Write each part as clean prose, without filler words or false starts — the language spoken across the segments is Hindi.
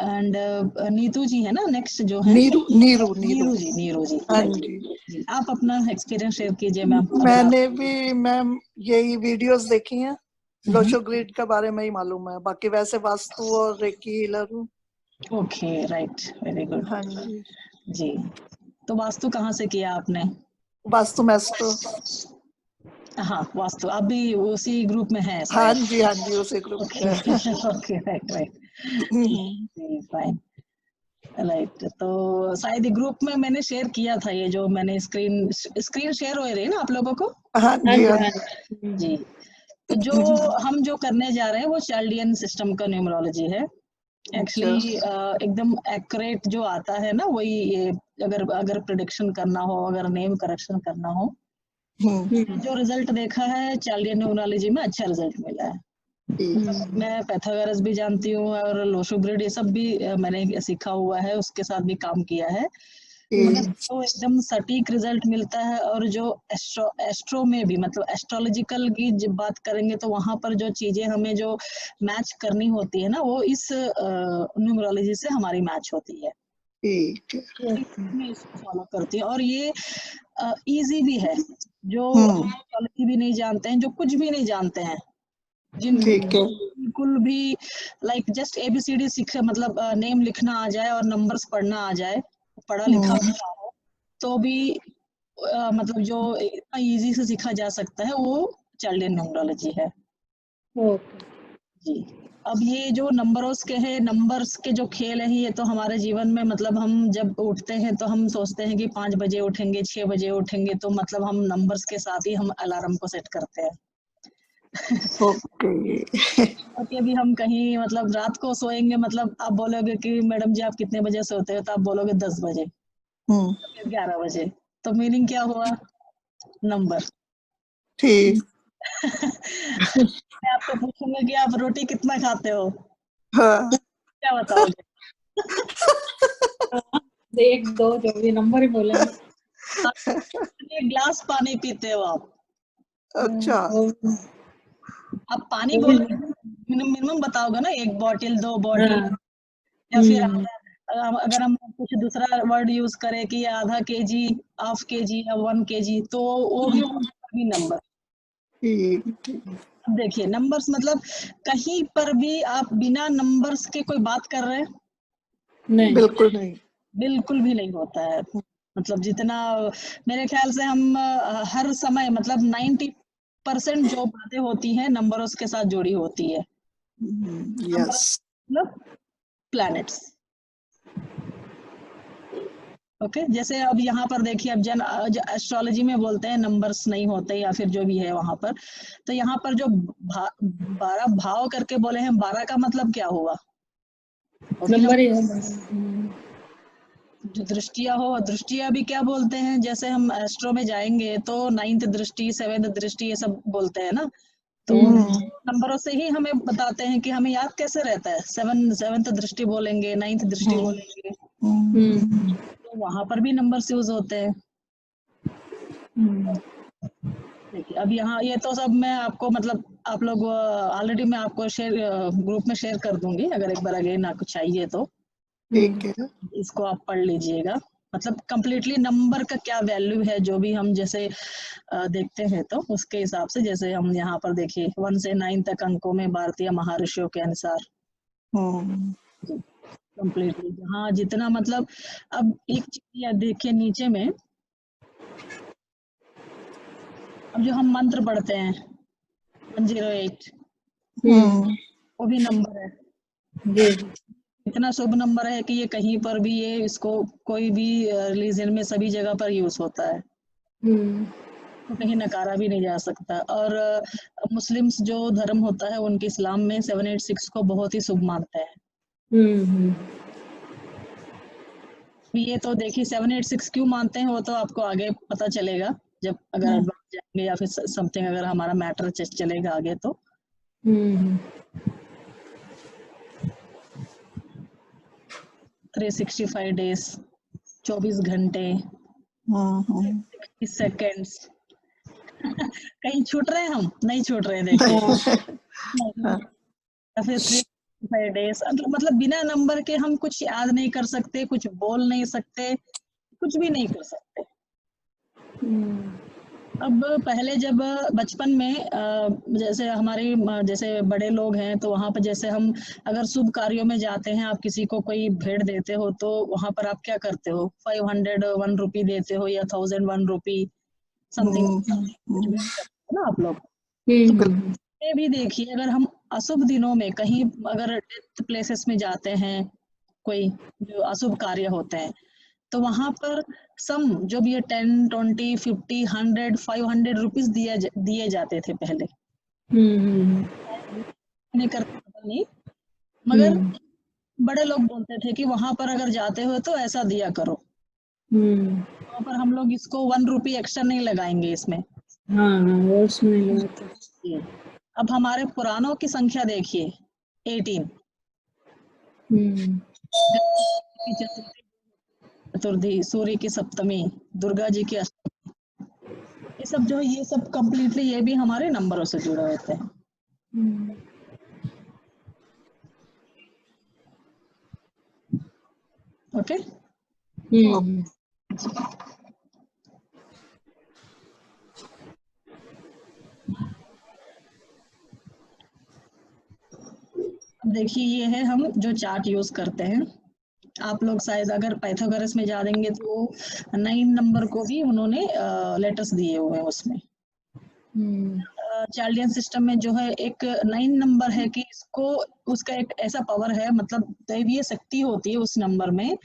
एंड नीतू जी है ना नेक्स्ट जो है, नीरू जी। हाँ जी। आप अपना एक्सपीरियंस शेयर कीजिए मैम। मैंने भी मैम यही वीडियोस देखी हैं, लोशो ग्रिड के बारे में ही मालूम है, बाकी वैसे वास्तु और रेकी हीलर हूँ। Okay, right, very good. हाँ जी। जी, तो वास्तु कहाँ से किया आपने? वास्तु मैस्ट्रो। हाँ, वास्तु आप भी उसी ग्रुप में हैं हाँ शायद? जी, उसी group okay okay, right. Fine, right. तो शायद ग्रुप में मैंने शेयर किया था, ये जो मैंने स्क्रीन शेयर हो रही है ना आप लोगों को? हाँ जी। जी, तो जो हम जो करने जा रहे हैं वो चार्ल्डियन सिस्टम का न्यूमरोलॉजी है एक्चुअली। एकदम एक्यूरेट जो आता है ना वही, ये अगर प्रिडिक्शन करना हो, अगर नेम करेक्शन करना हो, जो रिजल्ट देखा है चार्ल्डियन न्यूमरोलॉजी में अच्छा रिजल्ट मिला है। मैं पैथागोरस भी जानती हूँ और लोशो ग्रिड ये सब भी मैंने सीखा हुआ है, उसके साथ भी काम किया है। मतलब तो एकदम सटीक रिजल्ट मिलता है। और जो एस्ट्रो में भी, मतलब एस्ट्रोलॉजिकल की जब बात करेंगे तो वहां पर जो चीजें हमें जो मैच करनी होती है ना, वो इस न्यूमरोलॉजी से हमारी मैच होती है। मैं इसको फॉलो करती हूँ और ये इजी भी है। जो एस्ट्रोलॉजी भी नहीं जानते हैं, जो कुछ भी नहीं जानते हैं, जिनको बिल्कुल भी लाइक जस्ट ABCD सीखे, मतलब नेम लिखना आ जाए और नंबर्स पढ़ना आ जाए, पढ़ा लिखा हो तो भी मतलब जो इतना इजी से सीखा जा सकता है वो चार्ल्डियन न्यूमरोलॉजी है। जी, अब ये जो नंबर्स के हैं, नंबर्स के जो खेल है, ये तो हमारे जीवन में, मतलब हम जब उठते हैं तो हम सोचते हैं कि 5 बजे उठेंगे, 6 बजे उठेंगे, तो मतलब हम नंबर्स के साथ ही हम अलार्म को सेट करते हैं। और अभी हम कहीं मतलब रात को सोएंगे, मतलब आप बोलोगे कि मैडम जी आप कितने बजे सोते हो, तो आप बोलोगे 10 बजे, 11 बजे, तो मीनिंग क्या हुआ? नंबर। ठीक। मैं आपको पूछूंगा कि आप रोटी कितना खाते हो, हाँ। क्या बताओगे? 1 2 जो भी नंबर ही बोलेंगे। एक गिलास पानी पीते हो आप? अच्छा। आप पानी बोलोगे, मिनिमम बताओगे ना, 1 बॉटल 2 बॉटल, या फिर अगर हम कुछ दूसरा वर्ड यूज करें कि आधा केजी, हाफ केजी या 1 केजी, तो वो भी नंबर। अब देखिए नंबर्स, मतलब कहीं पर भी आप बिना नंबर्स के कोई बात कर रहे हैं? नहीं, बिल्कुल नहीं, बिल्कुल भी नहीं होता है। मतलब जितना मेरे ख्याल से हम हर समय, मतलब 90% जो बातें होती हैं नंबरों के साथ जुड़ी होती है। यस। मतलब प्लैनेट्स। ओके, जैसे अब यहाँ पर देखिए, अब एस्ट्रोलॉजी में बोलते हैं नंबर्स नहीं होते, या फिर जो भी है वहां पर, तो यहाँ पर जो 12 भाव करके बोले हैं, 12 का मतलब क्या हुआ? नंबर ही जो दृष्टियां हो, दृष्टियां भी क्या बोलते हैं? जैसे हम एस्ट्रो में जाएंगे तो 9th दृष्टि, 7th दृष्टि, ये सब बोलते हैं ना, तो नंबरों से ही हमें बताते हैं कि हमें याद कैसे रहता है। 7th दृष्टि बोलेंगे, 9th दृष्टि बोलेंगे, तो वहां पर भी नंबर्स यूज होते हैं। देखिए अब यहाँ ये तो सब मैं आपको, मतलब आप लोग ऑलरेडी मैं आपको शेयर ग्रुप में शेयर कर दूंगी, अगर एक बार अगेन आपको चाहिए तो ठीक है। इसको आप पढ़ लीजिएगा। मतलब कंप्लीटली नंबर का क्या वैल्यू है, जो भी हम जैसे देखते हैं तो उसके हिसाब से, जैसे हम यहाँ पर देखिए 1 से 9 तक अंकों में भारतीय महर्षियों के अनुसार कंप्लीटली, हाँ जितना, मतलब अब एक चीज देखिए नीचे में, अब जो हम मंत्र पढ़ते हैं 108, वो भी नंबर है। इतना शुभ नंबर है कि ये कहीं पर भी, ये इसको कोई भी रिलीजन में सभी जगह पर यूज होता है, तो कहीं नकारा भी नहीं जा सकता। और मुस्लिम्स जो धर्म होता है उनके इस्लाम में 786 को बहुत ही शुभ मानते हैं। ये तो देखिए 786 क्यों मानते हैं, वो तो आपको आगे पता चलेगा, जब अगर जाएंगे या फिर समथिंग, अगर हमारा मैटर चलेगा आगे तो। 365 डेज, 24 घंटे, 60 सेकेंड्स। कहीं छूट रहे हैं? हम नहीं छूट रहे हैं, देखिए। या फिर 5 डेज, मतलब बिना नंबर के हम कुछ याद नहीं कर सकते, कुछ बोल नहीं सकते, कुछ भी नहीं कर सकते। अब पहले जब बचपन में जैसे हमारी जैसे बड़े लोग हैं तो वहां पर जैसे हम अगर शुभ कार्यों में जाते हैं, आप किसी को कोई भेंट देते हो तो वहां पर आप क्या करते हो, 501 रुपी देते हो या 1001 रुपी समथिंग कुछ भेंट करते हो ना आप लोग। तो ये भी देखिए, अगर हम अशुभ दिनों में कहीं अगर डेथ प्लेसेस में जाते हैं, कोई जो अशुभ कार्य होते हैं, तो वहां पर सम जो भी 10, 20, 50, 100, 500 रुपीज दिए जाते थे पहले। नहीं करते पता नहीं, मगर बड़े लोग बोलते थे कि वहां पर अगर जाते हो तो ऐसा दिया करो। वहां पर हम लोग इसको 1 रुपी एक्स्ट्रा नहीं लगाएंगे इसमें। वो उसमें नहीं लगाते। अब हमारे पुराणों की संख्या देखिए 18। चतुर्थी, सूर्य की सप्तमी, दुर्गा जी की अष्टमी, ये सब जो है ये सब कंप्लीटली ये भी हमारे नंबरों से जुड़े होते हैं। ओके। अब देखिए ये है हम जो चार्ट यूज करते हैं, आप लोग शायद अगर पाइथागोरस में जानेंगे तो 9 नंबर को भी उन्होंने लेटर्स दिए हुए हैं उसमें। चार्लियन सिस्टम में जो है एक 9 नंबर है कि इसको उसका एक ऐसा पावर है, मतलब दैवीय शक्ति होती है उस नंबर में,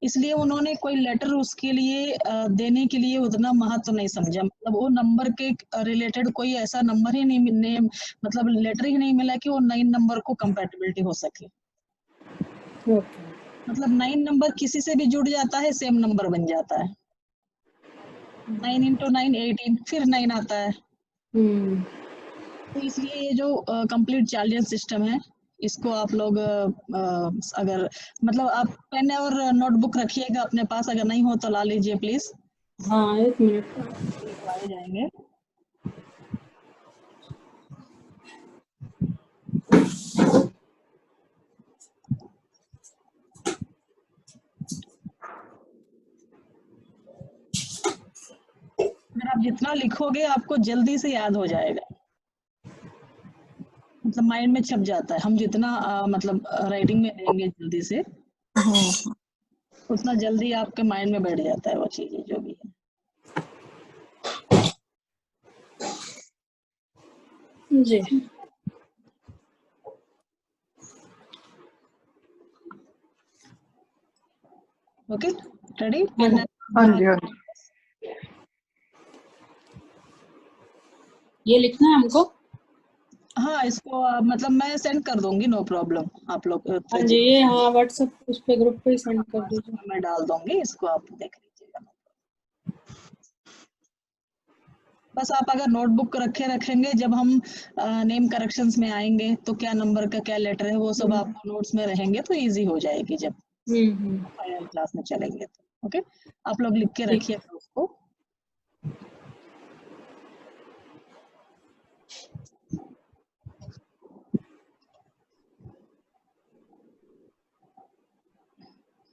इसलिए उन्होंने कोई लेटर उसके लिए देने के लिए उतना महत्व नहीं समझा। मतलब वो नंबर के रिलेटेड कोई ऐसा नंबर ही नहीं, मतलब लेटर ही नहीं मिला कि वो 9 नंबर को कंपैटिबिलिटी हो सके। मतलब 9 नंबर किसी से भी जुड़ जाता है, सेम नंबर बन जाता है। 9 into 9 18, फिर 9 आता है। तो इसलिए ये जो कंप्लीट चार्लियन सिस्टम है, इसको आप लोग अगर मतलब आप पेन और नोटबुक रखिएगा अपने पास, अगर नहीं हो तो ला लीजिए प्लीज। हाँ, 1 मिनट लिखवाए जाएंगे। अगर आप जितना लिखोगे आपको जल्दी से याद हो जाएगा, मतलब माइंड में छप जाता है। हम जितना मतलब राइटिंग में देंगे जल्दी से, उतना जल्दी आपके माइंड में बैठ जाता है वो चीजें जो भी है। जी। Okay, ready? हाँ जी, हाँ जी। ये लिखना है हमको? हाँ, इसको मतलब मैं सेंड कर दूंगी, नो प्रॉब्लम। आप लोग हाँ जी, ये हाँ व्हाट्सएप उस पे ग्रुप पे सेंड कर दीजिए। मैं डाल दूंगी, इसको आप देख लीजिएगा। बस आप अगर नोटबुक रखेंगे, जब हम नेम करेक्शंस में आएंगे तो क्या नंबर का क्या लेटर है वो सब आपको नोट्स में रहेंगे तो इजी हो जाएगी जब फाइनल क्लास में चलेंगे तो। ओके, आप लोग लिख के रखिएगा उसको।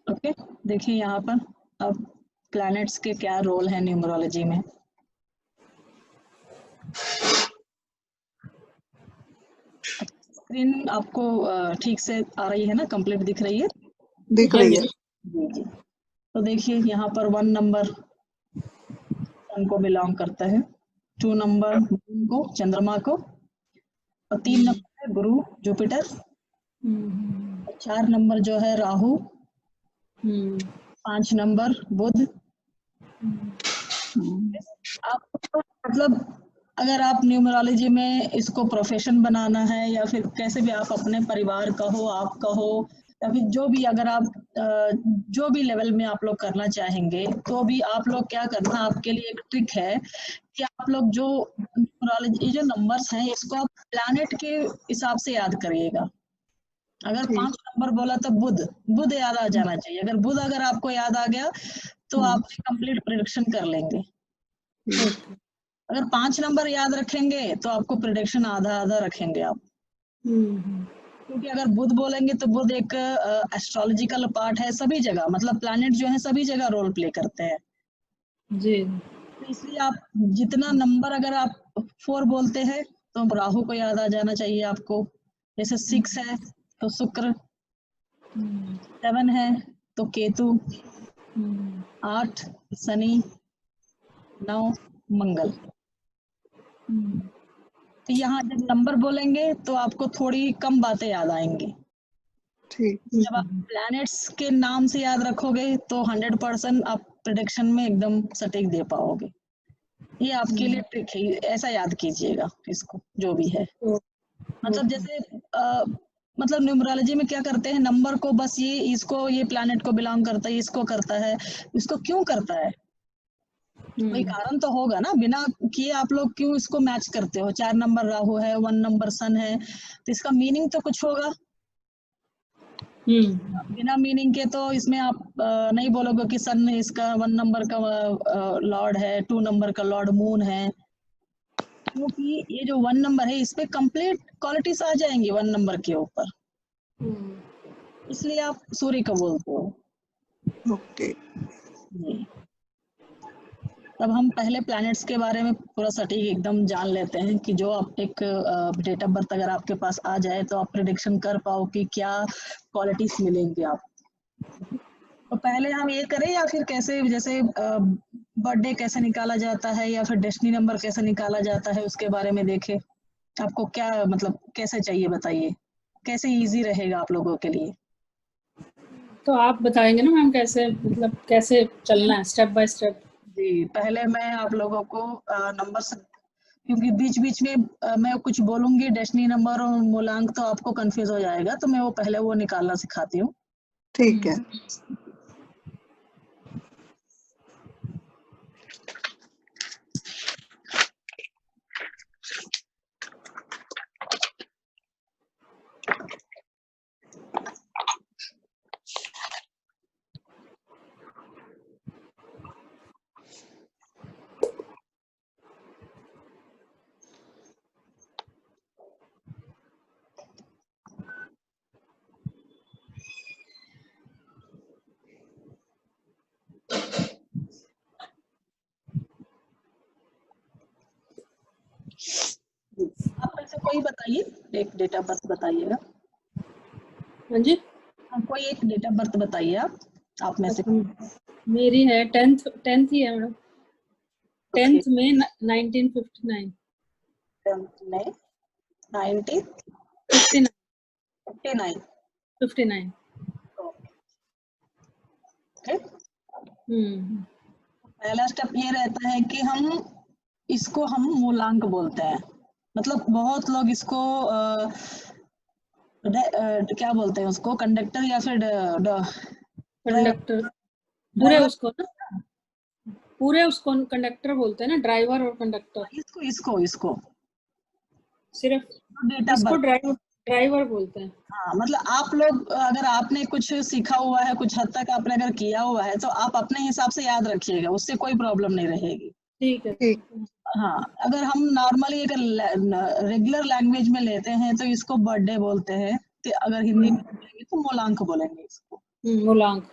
ओके, देखिए यहाँ पर अब प्लैनेट्स के क्या रोल है न्यूमरोलॉजी में। स्क्रीन आपको ठीक से आ रही है ना, कंप्लीट दिख रही है? दिख रही है। जी जी। तो देखिए यहाँ पर 1 नंबर सन को बिलोंग करता है, 2 नंबर मून को, चंद्रमा को, और 3 नंबर है गुरु जुपिटर, 4 नंबर जो है राहु, 5 नंबर बुध। आपको मतलब अगर आप न्यूमरोलॉजी में इसको प्रोफेशन बनाना है या फिर कैसे भी आप अपने परिवार का हो, आप का हो, या फिर जो भी अगर आप जो भी लेवल में आप लोग करना चाहेंगे तो भी आप लोग क्या करना, आपके लिए एक ट्रिक है कि आप लोग जो न्यूमरोलॉजी जो नंबर्स हैं इसको आप प्लैनेट के हिसाब से याद करिएगा। अगर 5 नंबर बोला तो बुध याद आ जाना चाहिए। अगर बुध अगर आपको याद आ गया तो आप कंप्लीट प्रिडिक्शन कर लेंगे। अगर 5 नंबर याद रखेंगे तो आपको प्रिडिक्शन आधा आधा रखेंगे आप। क्योंकि अगर बुध बोलेंगे तो बुध एक एस्ट्रोलॉजिकल पार्ट है सभी जगह, मतलब प्लैनेट जो है सभी जगह रोल प्ले करते हैं। जी तो इसलिए आप जितना नंबर, अगर आप 4 बोलते हैं तो राहु को याद आ जाना चाहिए आपको। जैसे 6 है तो शुक्र, 7 है तो केतु, 8 शनि, 9 मंगल। तो यहाँ जब नंबर बोलेंगे तो आपको थोड़ी कम बातें याद आएंगी। ठीक। जब आप प्लैनेट्स के नाम से याद रखोगे तो 100% आप प्रेडिक्शन में एकदम सटीक दे पाओगे। ये आपके लिए ट्रिक है, ऐसा याद कीजिएगा इसको, जो भी है। मतलब जैसे मतलब न्यूमरोलॉजी में क्या करते हैं, नंबर को बस ये इसको, ये प्लैनेट को बिलोंग करता है, इसको करता है, इसको क्यों करता है, कोई कारण तो होगा ना। बिना किए आप लोग क्यों इसको मैच करते हो? 4 नंबर राहु है, 1 नंबर सन है, तो इसका मीनिंग तो कुछ होगा। बिना मीनिंग के तो इसमें आप नहीं बोलोगे कि सन इसका 1 नंबर का लॉर्ड है, 2 नंबर का लॉर्ड मून है, क्योंकि ये जो 1 नंबर है इस पे कंप्लीट क्वालिटीज आ जाएंगी 1 नंबर के ऊपर, इसलिए आप सूर्य को बोलते हो। ओके। जी। तब हम पहले प्लैनेट्स के बारे में पूरा सटीक एकदम जान लेते हैं कि जो आप एक डेट ऑफ बर्थ अगर आपके पास आ जाए तो आप प्रिडिक्शन कर पाओ कि क्या क्वालिटीज मिलेंगी आप। तो पहले हम ये करें या फिर कैसे, जैसे बर्थडे कैसे निकाला जाता है या फिर डेस्टिनी नंबर कैसे निकाला जाता है उसके बारे में देखें। आपको क्या मतलब कैसे चाहिए बताइए, कैसे इजी रहेगा आप लोगों के लिए? तो आप बताएंगे ना मैम कैसे, मतलब कैसे चलना है स्टेप बाय स्टेप? जी, पहले मैं आप लोगों को नंबर्स, क्योंकि बीच बीच में मैं कुछ बोलूंगी डेस्टिनी नंबर और मूलांक तो आपको कंफ्यूज हो जाएगा, तो मैं वो पहले वो निकालना सिखाती हूँ। ठीक है। आप में से कोई बताइए, एक डेट ऑफ बर्थ बताइएगा। हाँ जी, कोई एक डेट ऑफ बर्थ बताइए आप में से। मेरी है 10th ही है मैडम, 10th में 1959। 10th में 59। 1959। ओके। पहला स्टेप ये रहता है कि इसको हम मूलांक बोलते हैं। मतलब बहुत लोग इसको क्या बोलते हैं उसको, कंडक्टर या फिर कंडक्टर, पूरे उसको कंडक्टर बोलते हैं ना, ड्राइवर और कंडक्टर। इसको सिर्फ डेट ऑफ इसको बर्थ। ड्राइवर बोलते हैं। हाँ, मतलब आप लोग अगर आपने कुछ सीखा हुआ है, कुछ हद तक आपने अगर किया हुआ है तो आप अपने हिसाब से याद रखिएगा, उससे कोई प्रॉब्लम नहीं रहेगी। ठीक है। हाँ, अगर हम नॉर्मली अगर रेगुलर लैंग्वेज में लेते हैं तो इसको बर्थडे बोलते हैं, तो अगर हिंदी में बोलेंगे तो मूलांक बोलेंगे इसको। मूलांक।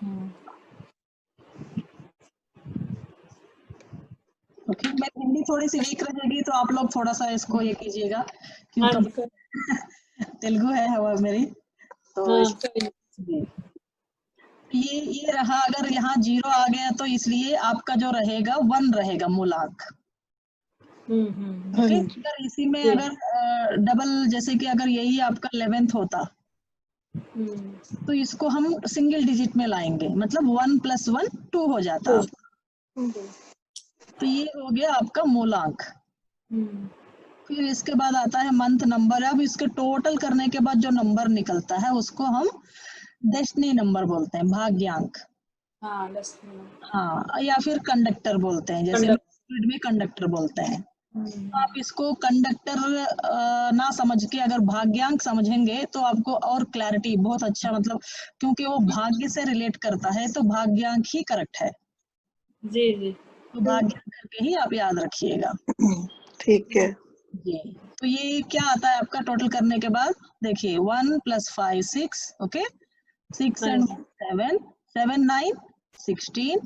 ओके, मैं हिंदी थोड़ी सी वीक रहेगी तो आप लोग थोड़ा सा इसको ये कीजिएगा, क्योंकि तेलुगु है हवा मेरी तो जी। ये रहा, अगर यहाँ 0 आ गया तो इसलिए आपका जो रहेगा 1 रहेगा मूलांक। ओके, अगर इसी में अगर डबल, जैसे कि अगर यही आपका 11th होता तो इसको हम सिंगल डिजिट में लाएंगे, मतलब 1 + 1 2 हो जाता। तो ये हो गया आपका मूलांक। फिर इसके बाद आता है मंथ नंबर। अब इसके टोटल करने के बाद जो नंबर निकलता है उसको हम डेस्टिनी नंबर बोलते हैं, भाग्यांक। हाँ, या फिर कंडक्टर बोलते हैं, जैसे स्पीड में कंडक्टर बोलते हैं। तो आप इसको कंडक्टर ना समझ के अगर भाग्यांक समझेंगे तो आपको और क्लैरिटी बहुत अच्छा, मतलब क्योंकि वो भाग्य से रिलेट करता है तो भाग्यांक ही करेक्ट है। जी। तो भाग्यांक करके ही आप याद रखिएगा। ठीक है। ये तो ये क्या आता है आपका टोटल करने के बाद? देखिए 1 + 5 6, okay, 6 and 7, 7 9 16,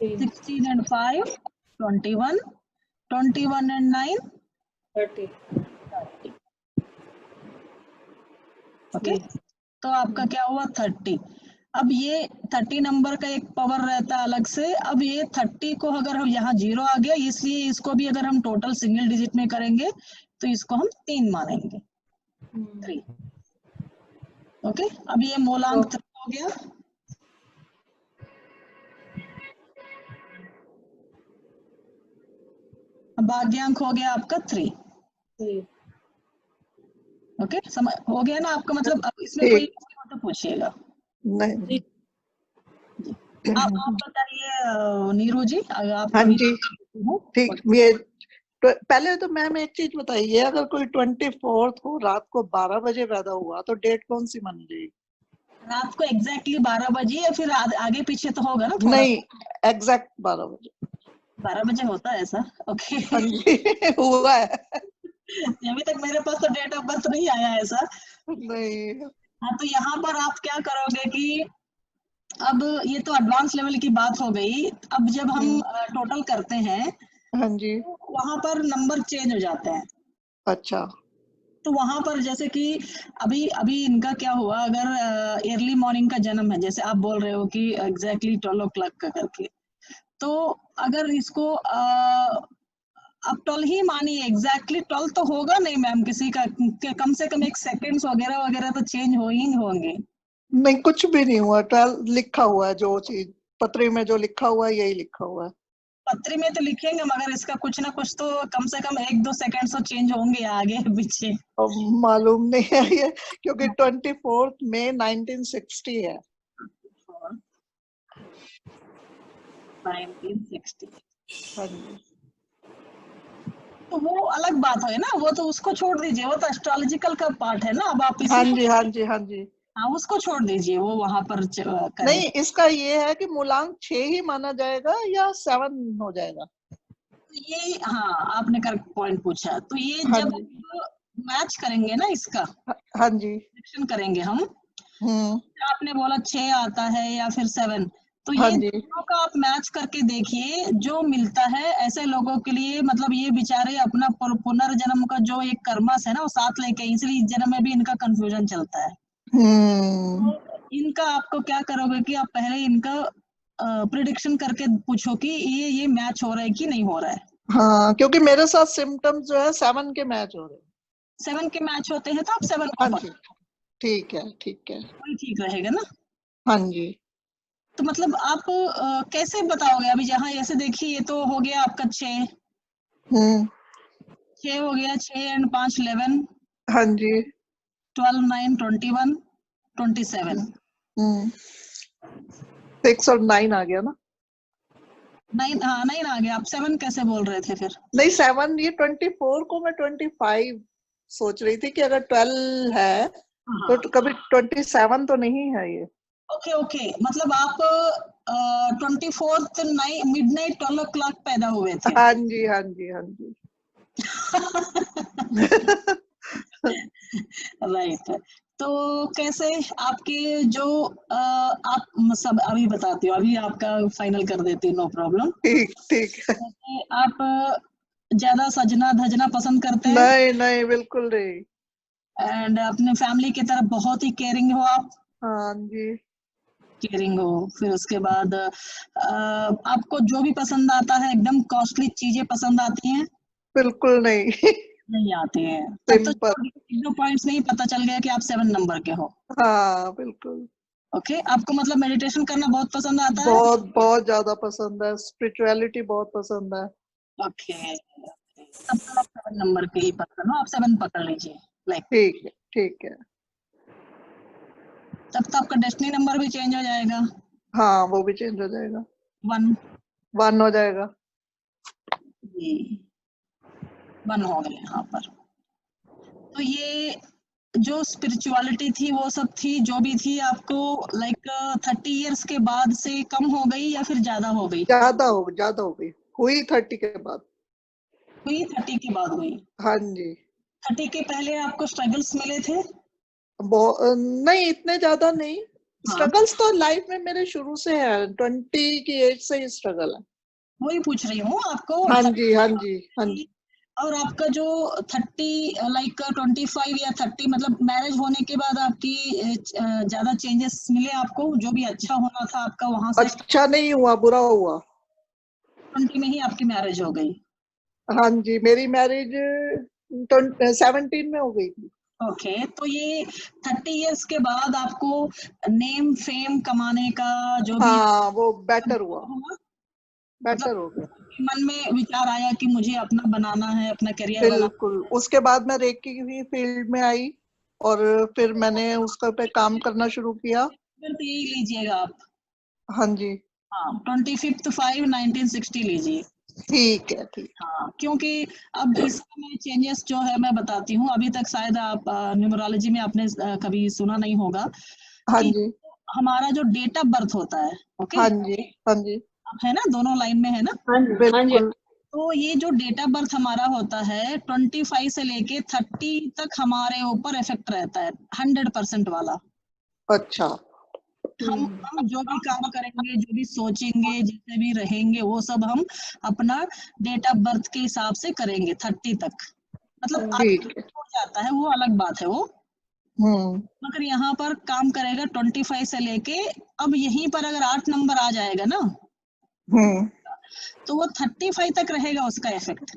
16 and 5 21, 21 and 9 30. 30, okay. तो आपका क्या हुआ 30। अब ये 30 नंबर का एक पावर रहता है अलग से। अब ये 30 को अगर हम यहाँ 0 आ गया, इसलिए इसको भी अगर हम टोटल सिंगल डिजिट में करेंगे तो इसको हम 3 मानेंगे, 3, ओके। अब ये मूलांक 3 हो गया। अब भाग्यांक हो गया आपका 3, ओके। समझ हो गया ना आपका? मतलब अब इसमें कोई हो तो पूछिएगा। नहीं, आप बताइए नीरू जी, अगर आप हाँ कभी जी, ठीक। ये पहले तो मैम एक चीज बताइए, अगर कोई 24th को रात को 12 बजे पैदा हुआ तो डेट कौन सी मानी जाएगी? रात को एग्जैक्टली 12 बजे या फिर आगे पीछे तो होगा ना थोड़ा? नहीं, एग्जैक्ट 12 बजे। 12 बजे होता है ऐसा? ओके। हाँ जी हुआ है। अभी तक मेरे पास तो डेट ऑफ बर्थ नहीं आया ऐसा। नहीं, हाँ, तो यहाँ पर आप क्या करोगे कि अब ये तो एडवांस लेवल की बात हो गई। अब जब हम टोटल करते हैं हाँ जी, वहां पर नंबर चेंज हो जाते हैं। अच्छा, तो वहां पर जैसे कि अभी अभी इनका क्या हुआ, अगर अर्ली मॉर्निंग का जन्म है, जैसे आप बोल रहे हो कि एग्जैक्टली 12 o'clock का करके, तो अगर इसको अब 12 ही मानिए, एग्जैक्टली 12 तो होगा नहीं मैम किसी का, कम से कम एक सेकंड्स वगैरह वगैरह तो चेंज हो ही होंगे। नहीं कुछ भी नहीं हुआ। 12 लिखा हुआ है, जो चीज पत्री में जो लिखा हुआ है यही लिखा हुआ है। पत्री में तो लिखेंगे मगर इसका कुछ ना कुछ तो कम से कम 1-2 सेकंड्स तो चेंज होंगे आगे पीछे। अब मालूम नहीं है ये, क्योंकि 24th मई 1960 है। 1960। हाँ जी, तो वो अलग बात है ना, वो तो उसको छोड़ दीजिए, वो तो एस्ट्रोलॉजिकल का पार्ट है ना। अब आप हाँ इसी जी, हाँ जी, हाँ जी। हाँ, उसको छोड़ दीजिए, वो वहां पर करें। नहीं, इसका ये है कि मूलांक 6 ही माना जाएगा या 7 हो जाएगा? ये हाँ, आपने करेक्ट पॉइंट पूछा। तो ये हाँ जब जी, मैच करेंगे ना इसका, हाँ जी, सिलेक्शन करेंगे हम, हम्म, आपने बोला 6 आता है या फिर 7, तो हाँ ये जी, दोनों का आप मैच करके देखिए जो मिलता है। ऐसे लोगों के लिए मतलब ये बेचारे अपना पुनर्जन्म का जो एक कर्मस है ना वो साथ लेके, इसलिए इस जन्म में भी इनका कंफ्यूजन चलता है। हम्म, तो इनका आपको क्या करोगे कि आप पहले इनका प्रिडिक्शन करके पूछो कि ये मैच हो रहा है कि नहीं हो रहा है। हाँ, क्योंकि मेरे साथ सिम्टम्स जो है 7 के मैच हो रहे हैं। 7 के मैच होते हैं तो आप 7 को हाँ जी, पकड़ो, ठीक है, ठीक है। वही ठीक रहेगा ना। हाँ जी, तो मतलब आप कैसे बताओगे? अभी जहाँ ऐसे देखिए, ये तो हो गया आपका 6, हम्म, 6 हो गया, 6 एंड 5 11, हाँ जी, 12 9 21 27। हम्म, 6 और 9 आ गया ना? 9, हाँ 9 आ गया। आप 7 कैसे बोल रहे थे फिर? नहीं, 7, ये 24 को मैं 25 सोच रही थी कि अगर 12 है हाँ, तो कभी 27 तो नहीं है ये। ओके ओके, मतलब आप 24th मिडनाइट 12 o'clock पैदा हुए थे। हाँ जी, हाँ जी, हाँ जी राइट। तो कैसे आपके जो आप सब अभी बताती हो, अभी आपका फाइनल कर देती हूँ, नो प्रॉब्लम। ठीक, ठीक है। आप ज्यादा सजना धजना पसंद करते हैं नहीं, नहीं, बिल्कुल नहीं। एंड अपने फैमिली की तरफ बहुत ही केयरिंग हो आप। हाँ जी, केयरिंग हो, फिर उसके बाद आपको जो भी पसंद आता है एकदम कॉस्टली चीजें पसंद आती हैं? बिल्कुल नहीं नहीं आती है। तब तो सिंपल। 1-2 पॉइंट्स नहीं पता चल गया कि आप 7 नंबर के हो। हाँ, बिल्कुल। ओके, आपको मतलब मेडिटेशन करना बहुत पसंद आता है? बहुत बहुत ज्यादा पसंद है, स्पिरिचुअलिटी बहुत पसंद है। ओके, तब तो आप 7 नंबर के ही पकड़ लो, आप 7 पकड़ लीजिए। लाइक ठीक है, ठीक है। तब तो आपका डेस्टिनी नंबर भी चेंज हो जाएगा। हाँ, वो भी चेंज हो जाएगा, 1, 1 हो जाएगा। जी 1 हो गया यहाँ पर। तो ये जो स्पिरिचुअलिटी थी वो सब थी, जो भी थी, आपको लाइक 30 इयर्स के बाद से कम हो गई या फिर ज्यादा हो गई? ज्यादा हो गई, हुई 30 के बाद। हुई, 30 के बाद हुई। हाँ जी। 30 के पहले आपको स्ट्रगल्स मिले थे? नहीं, इतने ज्यादा नहीं। हाँ, स्ट्रगल्स तो लाइफ में मेरे शुरू से है, 20 की एज से ही स्ट्रगल है। वही पूछ रही हूँ आपको। हाँ 30 जी, हाँ जी, हाँ जी। और आपका जो 30 लाइक 25 या 30 मतलब मैरिज होने के बाद आपकी ज्यादा चेंजेस मिले आपको? जो भी अच्छा होना था आपका वहां से अच्छा नहीं हुआ, बुरा हुआ। 20 में ही आपकी मैरिज हो गई? हाँ जी, मेरी मैरिज 17 में हो गई थी। ओके, तो ये 30 इयर्स के बाद आपको नेम फेम कमाने का जो भी हाँ, वो बेटर हुआ, हुआ, मतलब बेटर हो गया। मन में विचार आया कि मुझे अपना बनाना है, अपना करियर बनाना बिल्कुल। उसके बाद मैं रेकी की फील्ड में आई और फिर मैंने उसका पे काम करना शुरू किया। है, तो यही लीजिएगा आप। हाँ जी, हाँ, 25/5/1960 लीजिए। ठीक है, ठीक। हाँ, क्योंकि अब इसमें चेंजेस जो है मैं बताती हूँ। अभी तक शायद आप न्यूमरोलॉजी में आपने कभी सुना नहीं होगा हाँ कि जी, हमारा जो डेट ऑफ बर्थ होता है, ओके, हाँ जी, हाँ जी, आप है ना, दोनों लाइन में है ना? हाँ जी, हाँ जी। बिल्कुल। तो ये जो डेट ऑफ बर्थ हमारा होता है 25 से लेके 30 तक हमारे ऊपर इफेक्ट रहता है, 100% वाला। अच्छा। हम जो भी काम करेंगे, जो भी सोचेंगे, जैसे भी रहेंगे, वो सब हम अपना डेट ऑफ बर्थ के हिसाब से करेंगे 30 तक। मतलब आगे ठीक है। हो जाता है वो अलग बात है वो, हम्म, मगर यहाँ पर काम करेगा 25 से लेके। अब यहीं पर अगर 8 नंबर आ जाएगा ना, हम्म। तो वो 35 तक रहेगा उसका इफेक्ट,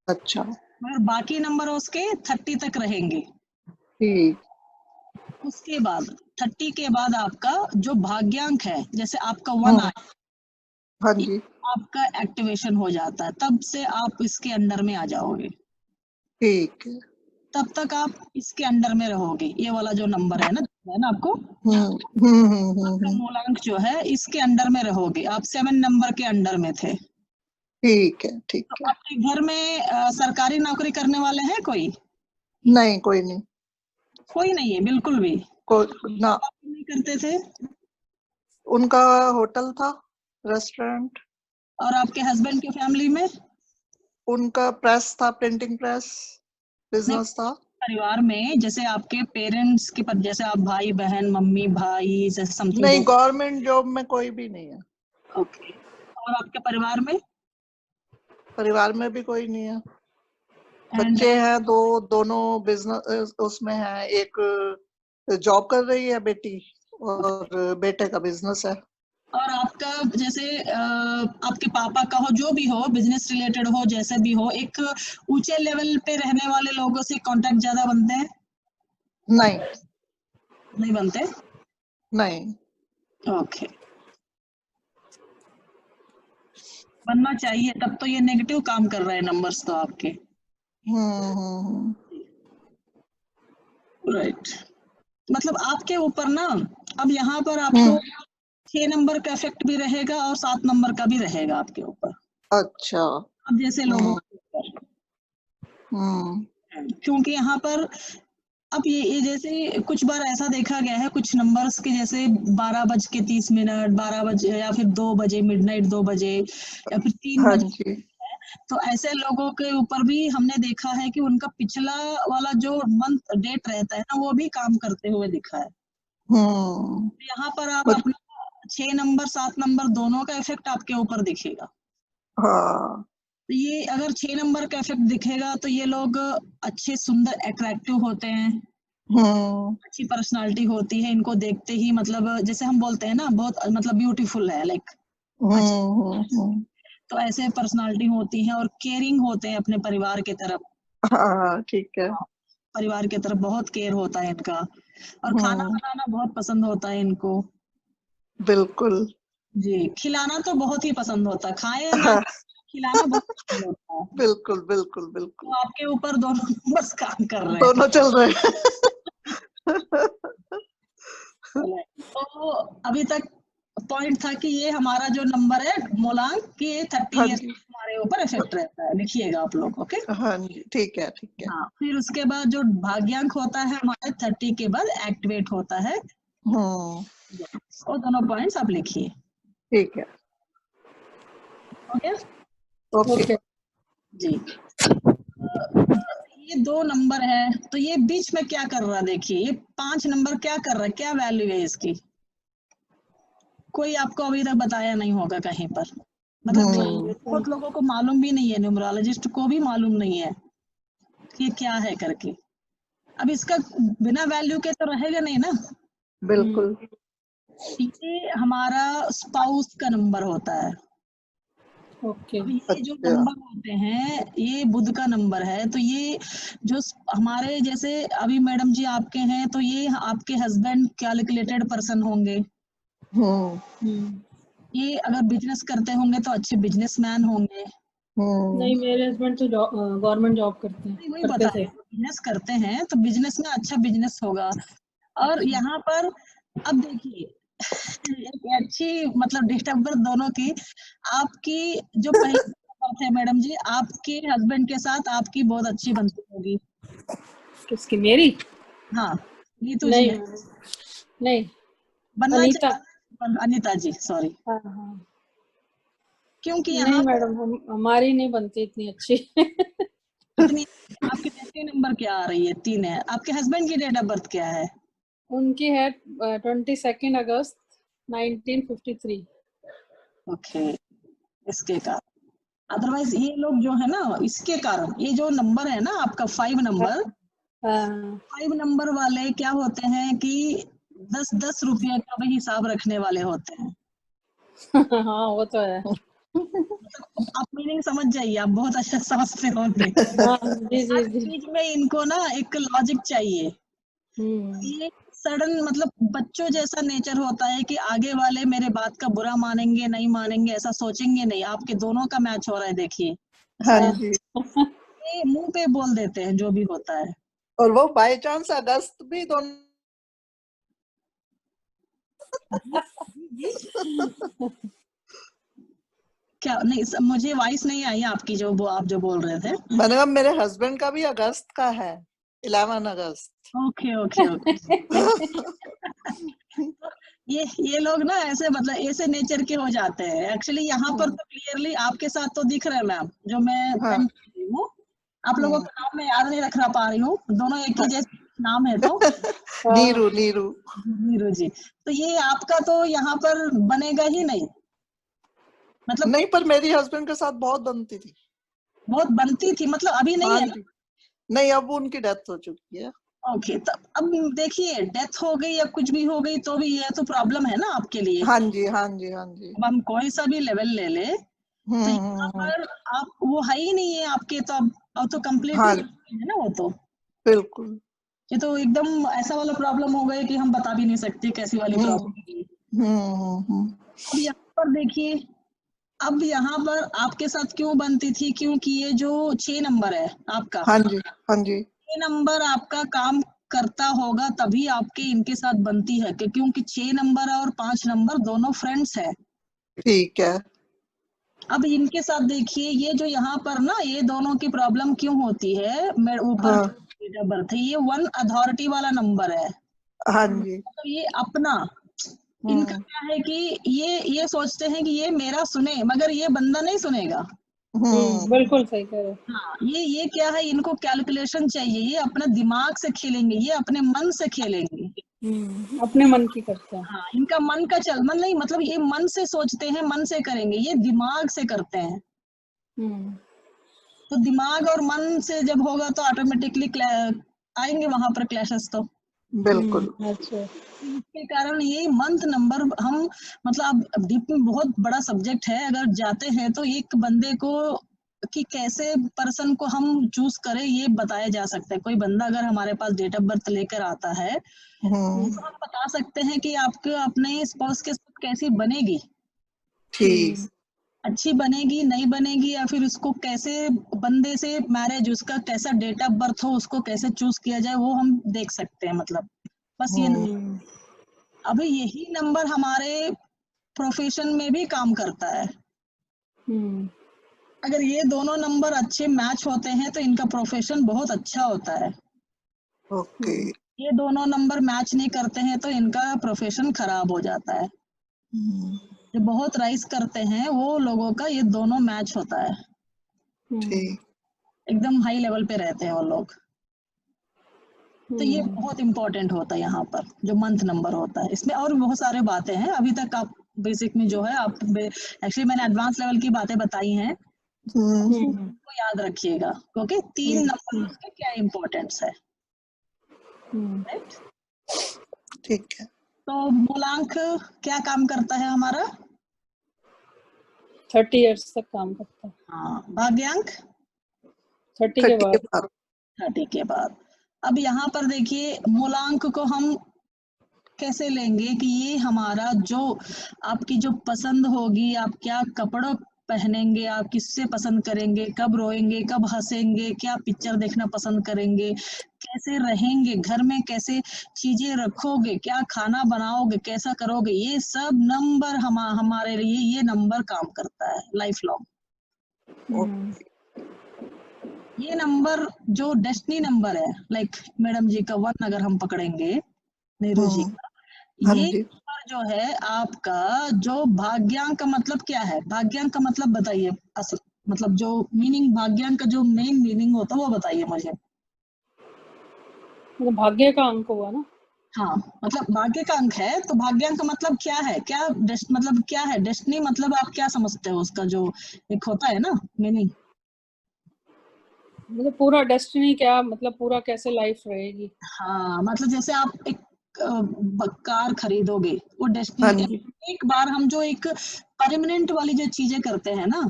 अच्छा, मगर बाकी नंबर उसके 30 तक रहेंगे। ठीक। उसके बाद 30 के बाद आपका जो भाग्यांक है, जैसे आपका 1 हम्म, आया, हाँ ये जी, आपका एक्टिवेशन हो जाता है, तब से आप इसके अंडर में आ जाओगे। ठीक है। तब तक आप इसके अंडर में रहोगे। ये वाला जो नंबर है ना आपको, हम्म, आपका हम्म। मूलांक जो है इसके अंडर में रहोगे। आप 7 नंबर के अंडर में थे। ठीक है, तो ठीक है। आपके घर में सरकारी नौकरी करने वाले हैं कोई? नहीं, कोई नहीं। कोई नहीं है बिल्कुल भी? कोई ना। आप नहीं करते थे? उनका होटल था, रेस्टोरेंट। और आपके हस्बैंड की फैमिली में? उनका प्रेस था, प्रिंटिंग प्रेस नहीं, बिजनेस था। परिवार में जैसे आपके पेरेंट्स के पर, जैसे आप भाई बहन मम्मी भाई जैसे समथिंग नहीं, जो। गवर्नमेंट जॉब में कोई भी नहीं है। ओके, और आपके परिवार में? परिवार में भी कोई नहीं है। एंड बच्चे हैं दो, दोनों बिजनेस उसमें हैं। एक जॉब कर रही है बेटी और बेटे का बिजनेस है। और आपका जैसे आपके पापा का हो, जो भी हो, बिजनेस रिलेटेड हो, जैसे भी हो, एक ऊंचे लेवल पे रहने वाले लोगों से कांटेक्ट ज्यादा बनते हैं? नहीं, नहीं बनते? नहीं। ओके, बनना चाहिए, तब तो ये नेगेटिव काम कर रहे हैं नंबर्स तो आपके। हम्म। राइट, मतलब आपके ऊपर ना, अब यहाँ पर हम्म, आपको 6 नंबर का इफेक्ट भी रहेगा और 7 नंबर का भी रहेगा आपके ऊपर। अच्छा। अब जैसे लोगों हम्म, के ऊपर, हम्म, क्योंकि यहाँ पर अब ये जैसे कुछ बार ऐसा देखा गया है कुछ नंबर्स के, जैसे 12:30, 12 बजे या फिर 2 बजे, मिडनाइट 2 बजे या फिर 3 हाँ बजे जी। तो ऐसे लोगों के ऊपर भी हमने देखा है कि उनका पिछला वाला जो मंथ डेट रहता है ना, वो भी काम करते हुए दिखा है। हम्म। यहाँ पर आप मुझ- अपना 6 नंबर 7 नंबर दोनों का इफेक्ट आपके ऊपर दिखेगा। हाँ। तो ये अगर 6 नंबर का इफेक्ट दिखेगा तो ये लोग अच्छे सुंदर अट्रैक्टिव होते हैं, हम्म, अच्छी पर्सनालिटी होती है, इनको देखते ही मतलब जैसे हम बोलते हैं ना, बहुत मतलब ब्यूटीफुल है लाइक, अच्छा। हम्म। तो ऐसे पर्सनालिटी होती है और केयरिंग होते हैं अपने परिवार के तरफ। हाँ, ठीक है। परिवार की तरफ बहुत केयर होता है इनका, और खाना हम्म, बनाना बहुत पसंद होता है इनको। बिल्कुल। जी, खिलाना तो बहुत ही पसंद होता है, खाए या ना, हाँ, खिलाना बहुत पसंद होता है। बिल्कुल, बिल्कुल, तो बिल्कुल। आपके ऊपर दोनों नंबर्स काम कर रहे दोनों चल रहे हैं। हैं। तो अभी तक पॉइंट था कि ये हमारा जो नंबर है मूलांक, कि ये 30 हाँ ईयर्स जी, हमारे ऊपर इफेक्ट रहता है, लिखिएगा आप लोग, ओके। हाँ जी, ठीक है, ठीक है। हाँ, फिर उसके बाद जो भाग्यांक होता है हमारे 30 के बाद एक्टिवेट होता है। हम्म, वो दोनों पॉइंट्स आप लिखिए, ठीक है। ओके। ओके। ओके। जी। ये 2 नंबर है, तो ये बीच में क्या कर रहा है देखिए, ये 5 नंबर क्या कर रहा है, क्या वैल्यू है इसकी? कोई आपको अभी तक बताया नहीं होगा कहीं पर, मतलब नहीं, बहुत लोगों को मालूम भी नहीं है, न्यूमरोलॉजिस्ट को भी मालूम नहीं है कि ये क्या है करके। अब इसका बिना वैल्यू के तो रहेगा नहीं ना। बिल्कुल। ये हमारा स्पाउस का नंबर होता है। ओके। अब ये जो अच्छा। नंबर होते हैं, ये बुध का नंबर है, तो ये जो हमारे जैसे अभी मैडम जी आपके हैं, तो ये आपके हस्बैंड कैलकुलेटेड पर्सन होंगे। ये अगर बिजनेस करते होंगे तो अच्छे बिजनेसमैन होंगे। नहीं, मेरे हस्बैंड तो गवर्नमेंट जॉब करते नहीं, वही करते बता थे। रही हूँ, बिजनेस करते हैं तो बिजनेस में अच्छा बिजनेस होगा। और यहाँ पर अब देखिए एक अच्छी मतलब डेट ऑफ बर्थ दोनों की, आपकी जो पहली बात है मैडम जी, आपके हस्बैंड के साथ आपकी बहुत अच्छी बनती होगी। किसकी, मेरी? हाँ, नीतू जी नहीं है, नहीं, बनना अनीता। चाहिए। अनीता जी, सॉरी, हाँ हाँ। क्योंकि नहीं यहाँ मैडम, हमारी नहीं बनती इतनी अच्छी। कितनी आपकी डेट नंबर क्या आ रही है? 3 है। आपके हस्बैंड की डेट ऑफ बर्थ क्या है? उनकी है 22 अगस्त 1953। ओके, इसके कारण, अदरवाइज ये लोग जो है ना, इसके कारण ये जो नंबर है ना आपका 5 नंबर, हाँ 5 नंबर वाले क्या होते हैं कि 10-10 रुपये का भी हिसाब रखने वाले होते हैं। हाँ, वो तो है। मतलब आप मीनिंग समझ जाइए, आप बहुत अच्छा समझते होंगे। हाँ जी जी हर जी। चीज में इनको ना एक लॉजिक चाहिए। हम्म। ये सडन मतलब बच्चों जैसा नेचर होता है कि आगे वाले मेरे बात का बुरा मानेंगे नहीं मानेंगे ऐसा सोचेंगे नहीं। आपके दोनों का मैच हो रहा है देखिए, हाँ हाँ जी। ये मुंह पे बोल देते हैं जो भी होता है। और वो बाय चांस अगस्त भी दोनों। क्या नहीं, मुझे वॉइस नहीं आई आपकी, जो वो आप जो बोल रहे थे। मैंने कहा मेरे हस्बैंड का भी अगस्त का है, 11 अगस्त। Okay okay okay. ये लोग ना ऐसे मतलब ऐसे नेचर के हो जाते हैं एक्चुअली। यहाँ पर तो क्लियरली आपके साथ तो दिख रहा है मैम, जो मैं हाँ। पेन कर रही हूँ। आप लोगों का नाम मैं याद नहीं रख पा रही हूँ, दोनों एक ही जैसे नाम है तो। नीरू नीरू। नीरू जी, तो ये आपका तो यहाँ पर बनेगा ही नहीं, मतलब नहीं, पर मेरी हस्बैंड के साथ बहुत बनती थी। बहुत बनती थी, मतलब अभी नहीं हाँ है ना। जी। नहीं, अब उनकी डेथ हो चुकी है। ओके, तब अब देखिए डेथ हो गई या कुछ भी हो गई तो भी ये तो प्रॉब्लम है ना आपके लिए। हाँ जी हाँ जी हाँ जी। अब हम कोई सा भी लेवल ले ले, तो यहाँ पर आप वो है ही नहीं है आपके, तो अब तो हाँ कम्प्लीटली है ना वो तो। बिल्कुल। ये तो एकदम ऐसा वाला प्रॉब्लम हो गया कि हम बता भी नहीं सकते कैसी वाली प्रॉब्लम है। अब यहाँ पर देखिए, अब यहाँ पर आपके साथ क्यों बनती थी, क्योंकि ये जो 6 नंबर है आपका, हाँ जी हाँ जी। 6 नंबर आपका काम करता होगा तभी आपके इनके साथ बनती है, क्योंकि 6 नंबर और 5 नंबर दोनों फ्रेंड्स है। ठीक है। अब इनके साथ देखिए, ये जो यहाँ पर ना ये दोनों की प्रॉब्लम क्यों होती है, मैं ऊपर हाँ डेट ऑफ बर्थ है, ये 1 अथॉरिटी वाला नंबर है। हाँ जी। तो ये अपना, इनका क्या है कि ये सोचते हैं कि ये मेरा सुने, मगर ये बंदा नहीं सुनेगा। बिल्कुल सही कह रहे हो। हाँ, ये क्या है, इनको कैलकुलेशन चाहिए, ये अपने दिमाग से खेलेंगे, ये अपने मन से खेलेंगे। अपने मन की करते हैं। हाँ, इनका मन का चल मन नहीं, मतलब ये मन से सोचते हैं, मन से करेंगे, ये दिमाग से करते हैं। तो दिमाग और मन से जब होगा तो ऑटोमेटिकली आएंगे वहां पर क्लैशेस तो। बिल्कुल। अच्छा। इसके कारण ये मंथ नंबर हम मतलब अब डीप में बहुत बड़ा सब्जेक्ट है, अगर जाते हैं तो एक बंदे को कि कैसे पर्सन को हम चूज करें ये बताया जा सकता है। कोई बंदा अगर हमारे पास डेट ऑफ बर्थ लेकर आता है तो हम बता सकते हैं कि आपको अपने स्पाउस के साथ कैसी बनेगी, ठीक। अच्छी बनेगी नहीं बनेगी, या फिर उसको कैसे बंदे से मैरिज, उसका कैसा डेट ऑफ बर्थ हो, उसको कैसे चूज किया जाए वो हम देख सकते हैं। मतलब बस ये अभी यही नंबर हमारे प्रोफेशन में भी काम करता है। अगर ये दोनों नंबर अच्छे मैच होते हैं तो इनका प्रोफेशन बहुत अच्छा होता है। ओके। ये दोनों नंबर मैच नहीं करते हैं तो इनका प्रोफेशन खराब हो जाता है। जो बहुत राइज करते हैं वो लोगों का ये दोनों मैच होता है। ठीक। एकदम हाई लेवल पे रहते हैं वो लोग। तो ये बहुत इंपॉर्टेंट होता है यहाँ पर जो मंथ नंबर होता है। इसमें और बहुत सारे बातें हैं, अभी तक आप बेसिक में जो है आप एक्चुअली मैंने एडवांस लेवल की बातें बताई हैं, तो याद रखिएगा क्योंकि 3 नंबर के क्या इम्पोर्टेंस है, राइट। ठीक है। तो मूलांक क्या काम करता है हमारा? 30 इयर्स तक काम करता है। हाँ, भाग्यांक 30 के बाद। 30 के बाद। अब यहाँ पर देखिए मूलांक को हम कैसे लेंगे कि ये हमारा जो आपकी जो पसंद होगी, आप क्या कपड़ों पहनेंगे, आप किससे पसंद करेंगे, कब रोएंगे, कब हंसेंगे, क्या पिक्चर देखना पसंद करेंगे, कैसे रहेंगे, घर में कैसे चीजें रखोगे, क्या खाना बनाओगे, कैसा करोगे, ये सब नंबर हमारे लिए ये नंबर काम करता है लाइफ लॉन्ग। ये नंबर जो डेस्टिनी नंबर है, लाइक मैडम जी का 1 अगर हम पकड़ेंगे, नेहरू जी का, हाँ ये जी। नंबर जो है आपका जो भाग्यांक का मतलब क्या है? भाग्यांक का मतलब बताइए, असल मतलब जो मीनिंग भाग्यांक का जो मेन मीनिंग होता है वो बताइए मुझे। वो भाग्य का अंक हुआ ना। हाँ, मतलब भाग्य का अंक है, तो भाग्यांक का मतलब क्या है? क्या मतलब क्या है डेस्टिनी? मतलब आप क्या समझते हो उसका जो एक होता है ना मीनिंग? मतलब पूरा डेस्टिनी क्या, मतलब पूरा कैसे लाइफ रहेगी। हाँ, मतलब जैसे आप एक कार खरीदोगे, वो हाँ डेस्टिनी। जी। एक बार हम जो एक परमानेंट वाली जो चीजें करते हैं ना,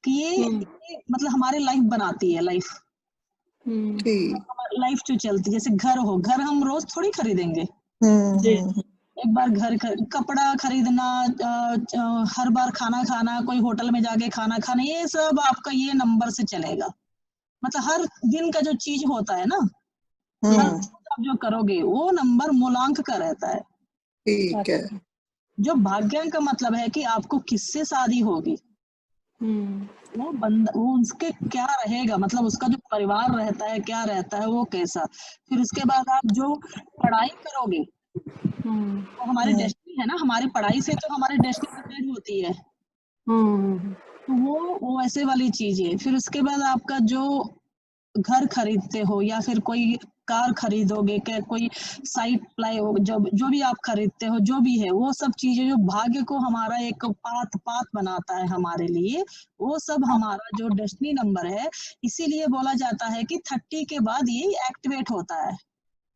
कि ये मतलब हमारे लाइफ बनाती है, लाइफ ठीक। लाइफ जो चलती है। जैसे घर हो, घर हम रोज थोड़ी खरीदेंगे। जी। एक बार कपड़ा खरीदना, हर बार खाना खाना, कोई होटल में जाके खाना खाना, ये सब आपका ये नंबर से चलेगा। मतलब हर दिन का जो चीज होता है ना, हर आप जो करोगे वो नंबर मूलांक का रहता है। ठीक है। जो भाग्यांक का मतलब है कि आपको किससे शादी होगी, वो बंदा, वो उसके क्या रहेगा, मतलब उसका जो परिवार रहता है क्या रहता है, वो कैसा। फिर उसके बाद आप जो पढ़ाई करोगे, वो हमारी डेस्टिनी है ना, हमारी पढ़ाई से तो हमारी डेस्टिनी डिसाइड होती है। तो वो वैसे वाली चीज है। फिर उसके बाद आपका जो घर खरीदते हो या फिर कोई कार खरीदोगे, क्या कोई साइट प्लाई हो, जो भी आप खरीदते हो, जो भी है, वो सब चीजें जो भाग्य को हमारा एक पाथ बनाता है हमारे लिए, वो सब हमारा जो डेस्टिनी नंबर है। इसीलिए बोला जाता है कि 30 के बाद ये एक्टिवेट होता है।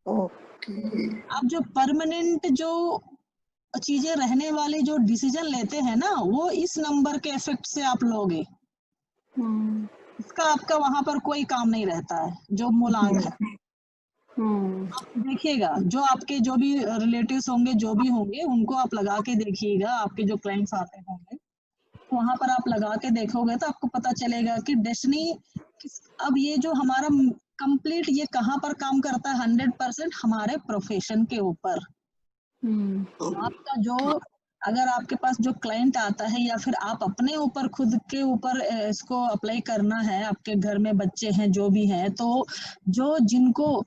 ओके। आप जो परमानेंट जो चीजें रहने वाले जो डिसीजन लेते हैं ना, वो इस नंबर के इफेक्ट से आप लोगे। इसका आपका वहां पर कोई काम नहीं रहता है, जो मूलांक है। आप देखिएगा, जो आपके जो भी रिलेटिव्स होंगे, जो भी होंगे, उनको आप लगा के देखिएगा, आपके जो क्लाइंट्स आते होंगे, तो वहां पर आप लगा के देखोगे तो आपको पता चलेगा कि डेस्टिनी अब ये जो हमारा कंप्लीट ये कहाँ पर काम करता है? 100% हमारे प्रोफेशन के ऊपर। आपका जो अगर आपके पास जो क्लाइंट आता है या फिर आप अपने ऊपर खुद के ऊपर इसको अप्लाई करना है, आपके घर में बच्चे हैं जो भी हैं, तो जो जिनको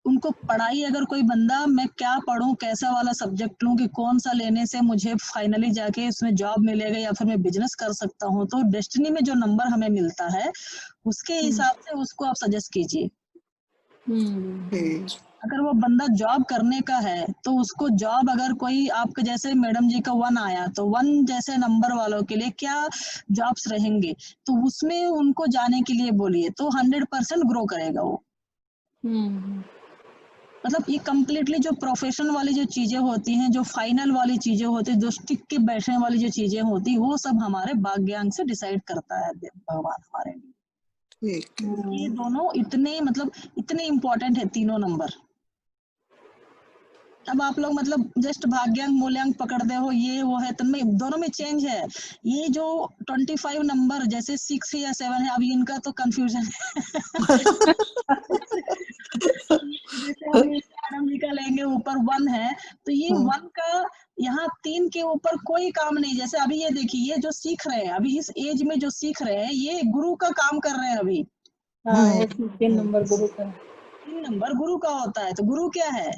उनको पढ़ाई, अगर कोई बंदा मैं क्या पढ़ूं, कैसा वाला सब्जेक्ट लूं, कि कौन सा लेने से मुझे फाइनली जाके इसमें जॉब मिलेगा या फिर मैं बिजनेस कर सकता हूं, तो डेस्टिनी में जो नंबर हमें मिलता है उसके हिसाब से उसको आप सजेस्ट कीजिए। अगर वो बंदा जॉब करने का है तो उसको जॉब, अगर कोई आपके जैसे मैडम जी का 1 आया, तो 1 जैसे नंबर वालों के लिए क्या जॉब्स रहेंगे, तो उसमें उनको जाने के लिए बोलिए, तो 100% ग्रो करेगा वो। मतलब ये कम्प्लीटली जो प्रोफेशन वाली जो चीजें होती हैं, जो फाइनल वाली चीजें होती है, जो स्टिक के बैठने वाली जो चीजें होती, वो सब हमारे भाग्यांक से डिसाइड करता है भगवान हमारे लिए। ठीक है। ये दोनों इतने मतलब इतने इम्पोर्टेंट है तीनों नंबर। अब आप लोग मतलब जस्ट भाग्यांक मूल्यांक पकड़ते हो, ये वो है, तनमें दोनों में चेंज है। ये जो 25 नंबर जैसे 6 या 7 है, अभी इनका तो कंफ्यूजन है। जैसे अभी मैडम जी का लेंगे, ऊपर 1 है, तो ये 1 का यहाँ 3 के ऊपर कोई काम नहीं। जैसे अभी ये देखिए, ये जो सीख रहे हैं अभी इस एज में जो सीख रहे हैं, ये गुरु का काम कर रहे हैं अभी। 3 नंबर गुरु का। 3 नंबर गुरु का होता है। तो गुरु क्या है?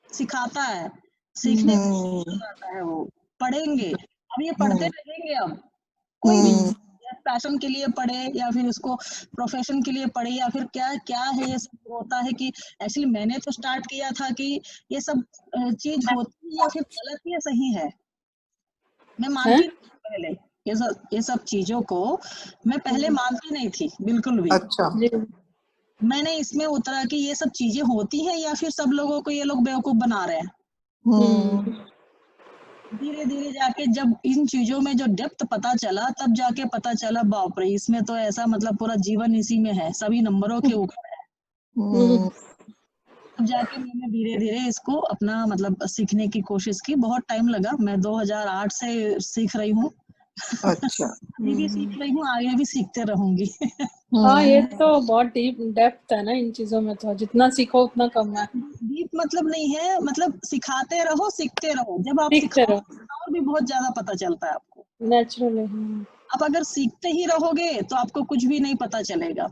सिखाता है, सीखने आता है, वो पढ़ेंगे। अब ये पढ़ते रहेंगे, अब कोई भी पैशन के लिए पढ़े या फिर उसको प्रोफेशन के लिए पढ़े या फिर क्या क्या है, ये सब होता है कि एक्चुअली मैंने तो स्टार्ट किया था कि ये सब चीज होती है या फिर गलत है या सही है, मैं मानती नहीं थी पहले। ये सब चीजों को मैं पहले मानती नहीं थी बिल्कुल भी। अच्छा। मैंने इसमें उतरा कि ये सब चीजें होती हैं या फिर सब लोगों को ये लोग बेवकूफ बना रहे हैं। धीरे धीरे जाके जब इन चीजों में जो डेप्थ पता चला, तब जाके पता चला बाप रे, इसमें तो ऐसा मतलब पूरा जीवन इसी में है, सभी नंबरों के ऊपर है। तब जाके मैंने धीरे धीरे इसको अपना मतलब सीखने की कोशिश की। बहुत टाइम लगा, मैं 2008 से सीख रही हूँ। अच्छा। अभी भी सीख रही हूँ, आगे भी सीखते रहूंगी। हाँ, ये तो बहुत डीप डेप्थ है ना इन चीजों में, तो जितना सीखो उतना कम है। डीप मतलब नहीं है, मतलब सिखाते रहो, सीखते रहो। जब आप सीखते रहो, और भी बहुत ज्यादा पता चलता है आपको। नेचुरली। आप अगर सीखते ही रहोगे तो आपको कुछ भी नहीं पता चलेगा।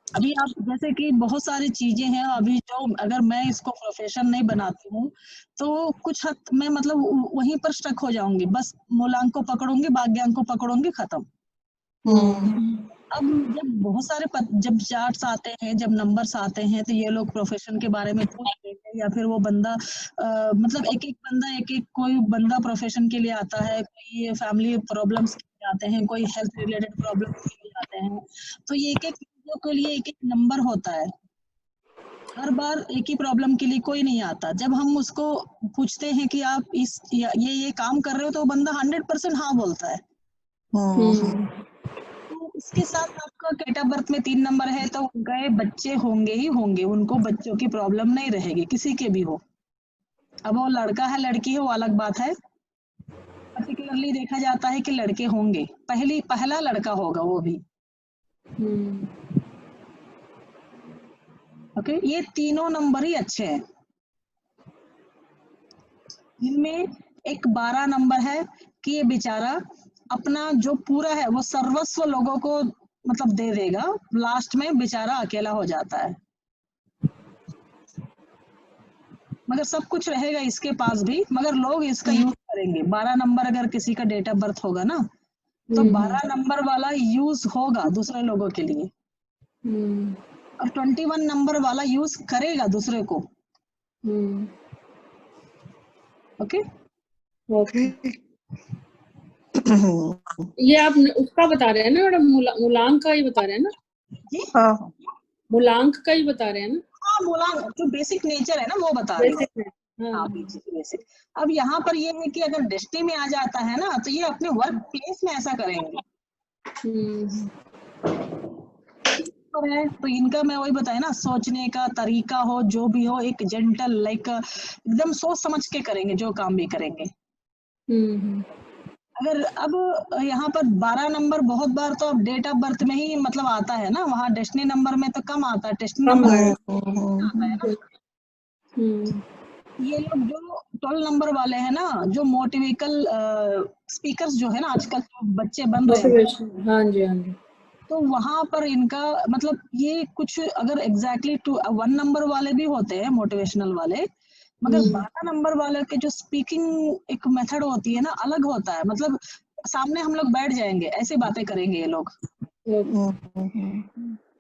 अभी आप जैसे कि बहुत सारी चीजें हैं अभी जो अगर मैं इसको प्रोफेशन नहीं बनाती हूँ तो कुछ हद मैं मतलब वहीं पर स्टक हो जाऊंगी, बस मूलांक को पकड़ूंगी, भाग्यांक को पकड़ूंगी, खत्म। अब जब बहुत सारे जब चार्ट्स आते हैं, जब नंबर्स आते हैं, तो ये लोग प्रोफेशन के बारे में पूछते हैं या फिर वो बंदा मतलब एक एक बंदा कोई बंदा प्रोफेशन के लिए आता है, कोई फैमिली प्रॉब्लम्स के लिए आते हैं, कोई हेल्थ रिलेटेड प्रॉब्लम्स के लिए आते हैं। तो ये एक एक चीजों के लिए एक एक नंबर होता है। हर बार एक ही प्रॉब्लम के लिए कोई नहीं आता। जब हम उसको पूछते हैं कि आप इस ये काम कर रहे हो, तो वो बंदा 100% हाँ बोलता है। तो उसके साथ आपका डेट ऑफ बर्थ में 3 नंबर है तो गए बच्चे होंगे ही होंगे, उनको बच्चों की प्रॉब्लम नहीं रहेगी, किसी के भी हो। अब वो लड़का है लड़की है वो अलग बात है, पर्टिकुलरली देखा जाता है कि लड़के होंगे, पहला लड़का होगा वो भी। ओके, ये तीनों नंबर ही अच्छे हैं। इनमें एक 12 नंबर है कि ये बेचारा अपना जो पूरा है वो सर्वस्व लोगों को मतलब दे देगा, लास्ट में बेचारा अकेला हो जाता है। मगर सब कुछ रहेगा इसके पास भी, मगर लोग इसका यूज करेंगे। 12 नंबर अगर किसी का डेट ऑफ बर्थ होगा ना, तो 12 नंबर वाला यूज होगा दूसरे लोगों के लिए, और 21 नंबर वाला यूज करेगा दूसरे को। ओके, ये आप उसका बता रहे हैं ना मैडम, मूलांक का ही बता रहे हैं ना? जी हाँ, मूलांक का ही बता रहे हैं ना? हाँ, मूलांक जो बेसिक नेचर है ना वो बता रही हूँ। हाँ, बेसिक। अब यहाँ पर ये है कि अगर डेस्टिनी में आ जाता है ना, तो ये अपने वर्क प्लेस में ऐसा करेंगे। है तो इनका मैं वही बताया ना, सोचने का तरीका हो, जो भी हो, एक जेंटल लाइक एकदम सोच समझ के करेंगे जो काम भी करेंगे। अगर अब यहाँ पर 12 नंबर बहुत बार तो अब डेट ऑफ बर्थ में ही मतलब आता है ना, वहाँ डेस्टिनी नंबर में तो कम आता है, डेस्टिनी नंबर आता है ना। ये लोग जो 12 नंबर वाले हैं ना, जो मोटिवेशनल स्पीकर्स जो है ना आजकल जो बच्चे बन रहे हैं, हाँ जी हाँ जी, तो वहां पर इनका मतलब ये कुछ अगर एग्जैक्टली 1 नंबर वाले भी होते हैं मोटिवेशनल वाले, मगर 12 नंबर वाले के जो स्पीकिंग एक मेथड होती है ना अलग होता है। मतलब सामने हम लोग बैठ जाएंगे, ऐसी बातें करेंगे ये लोग।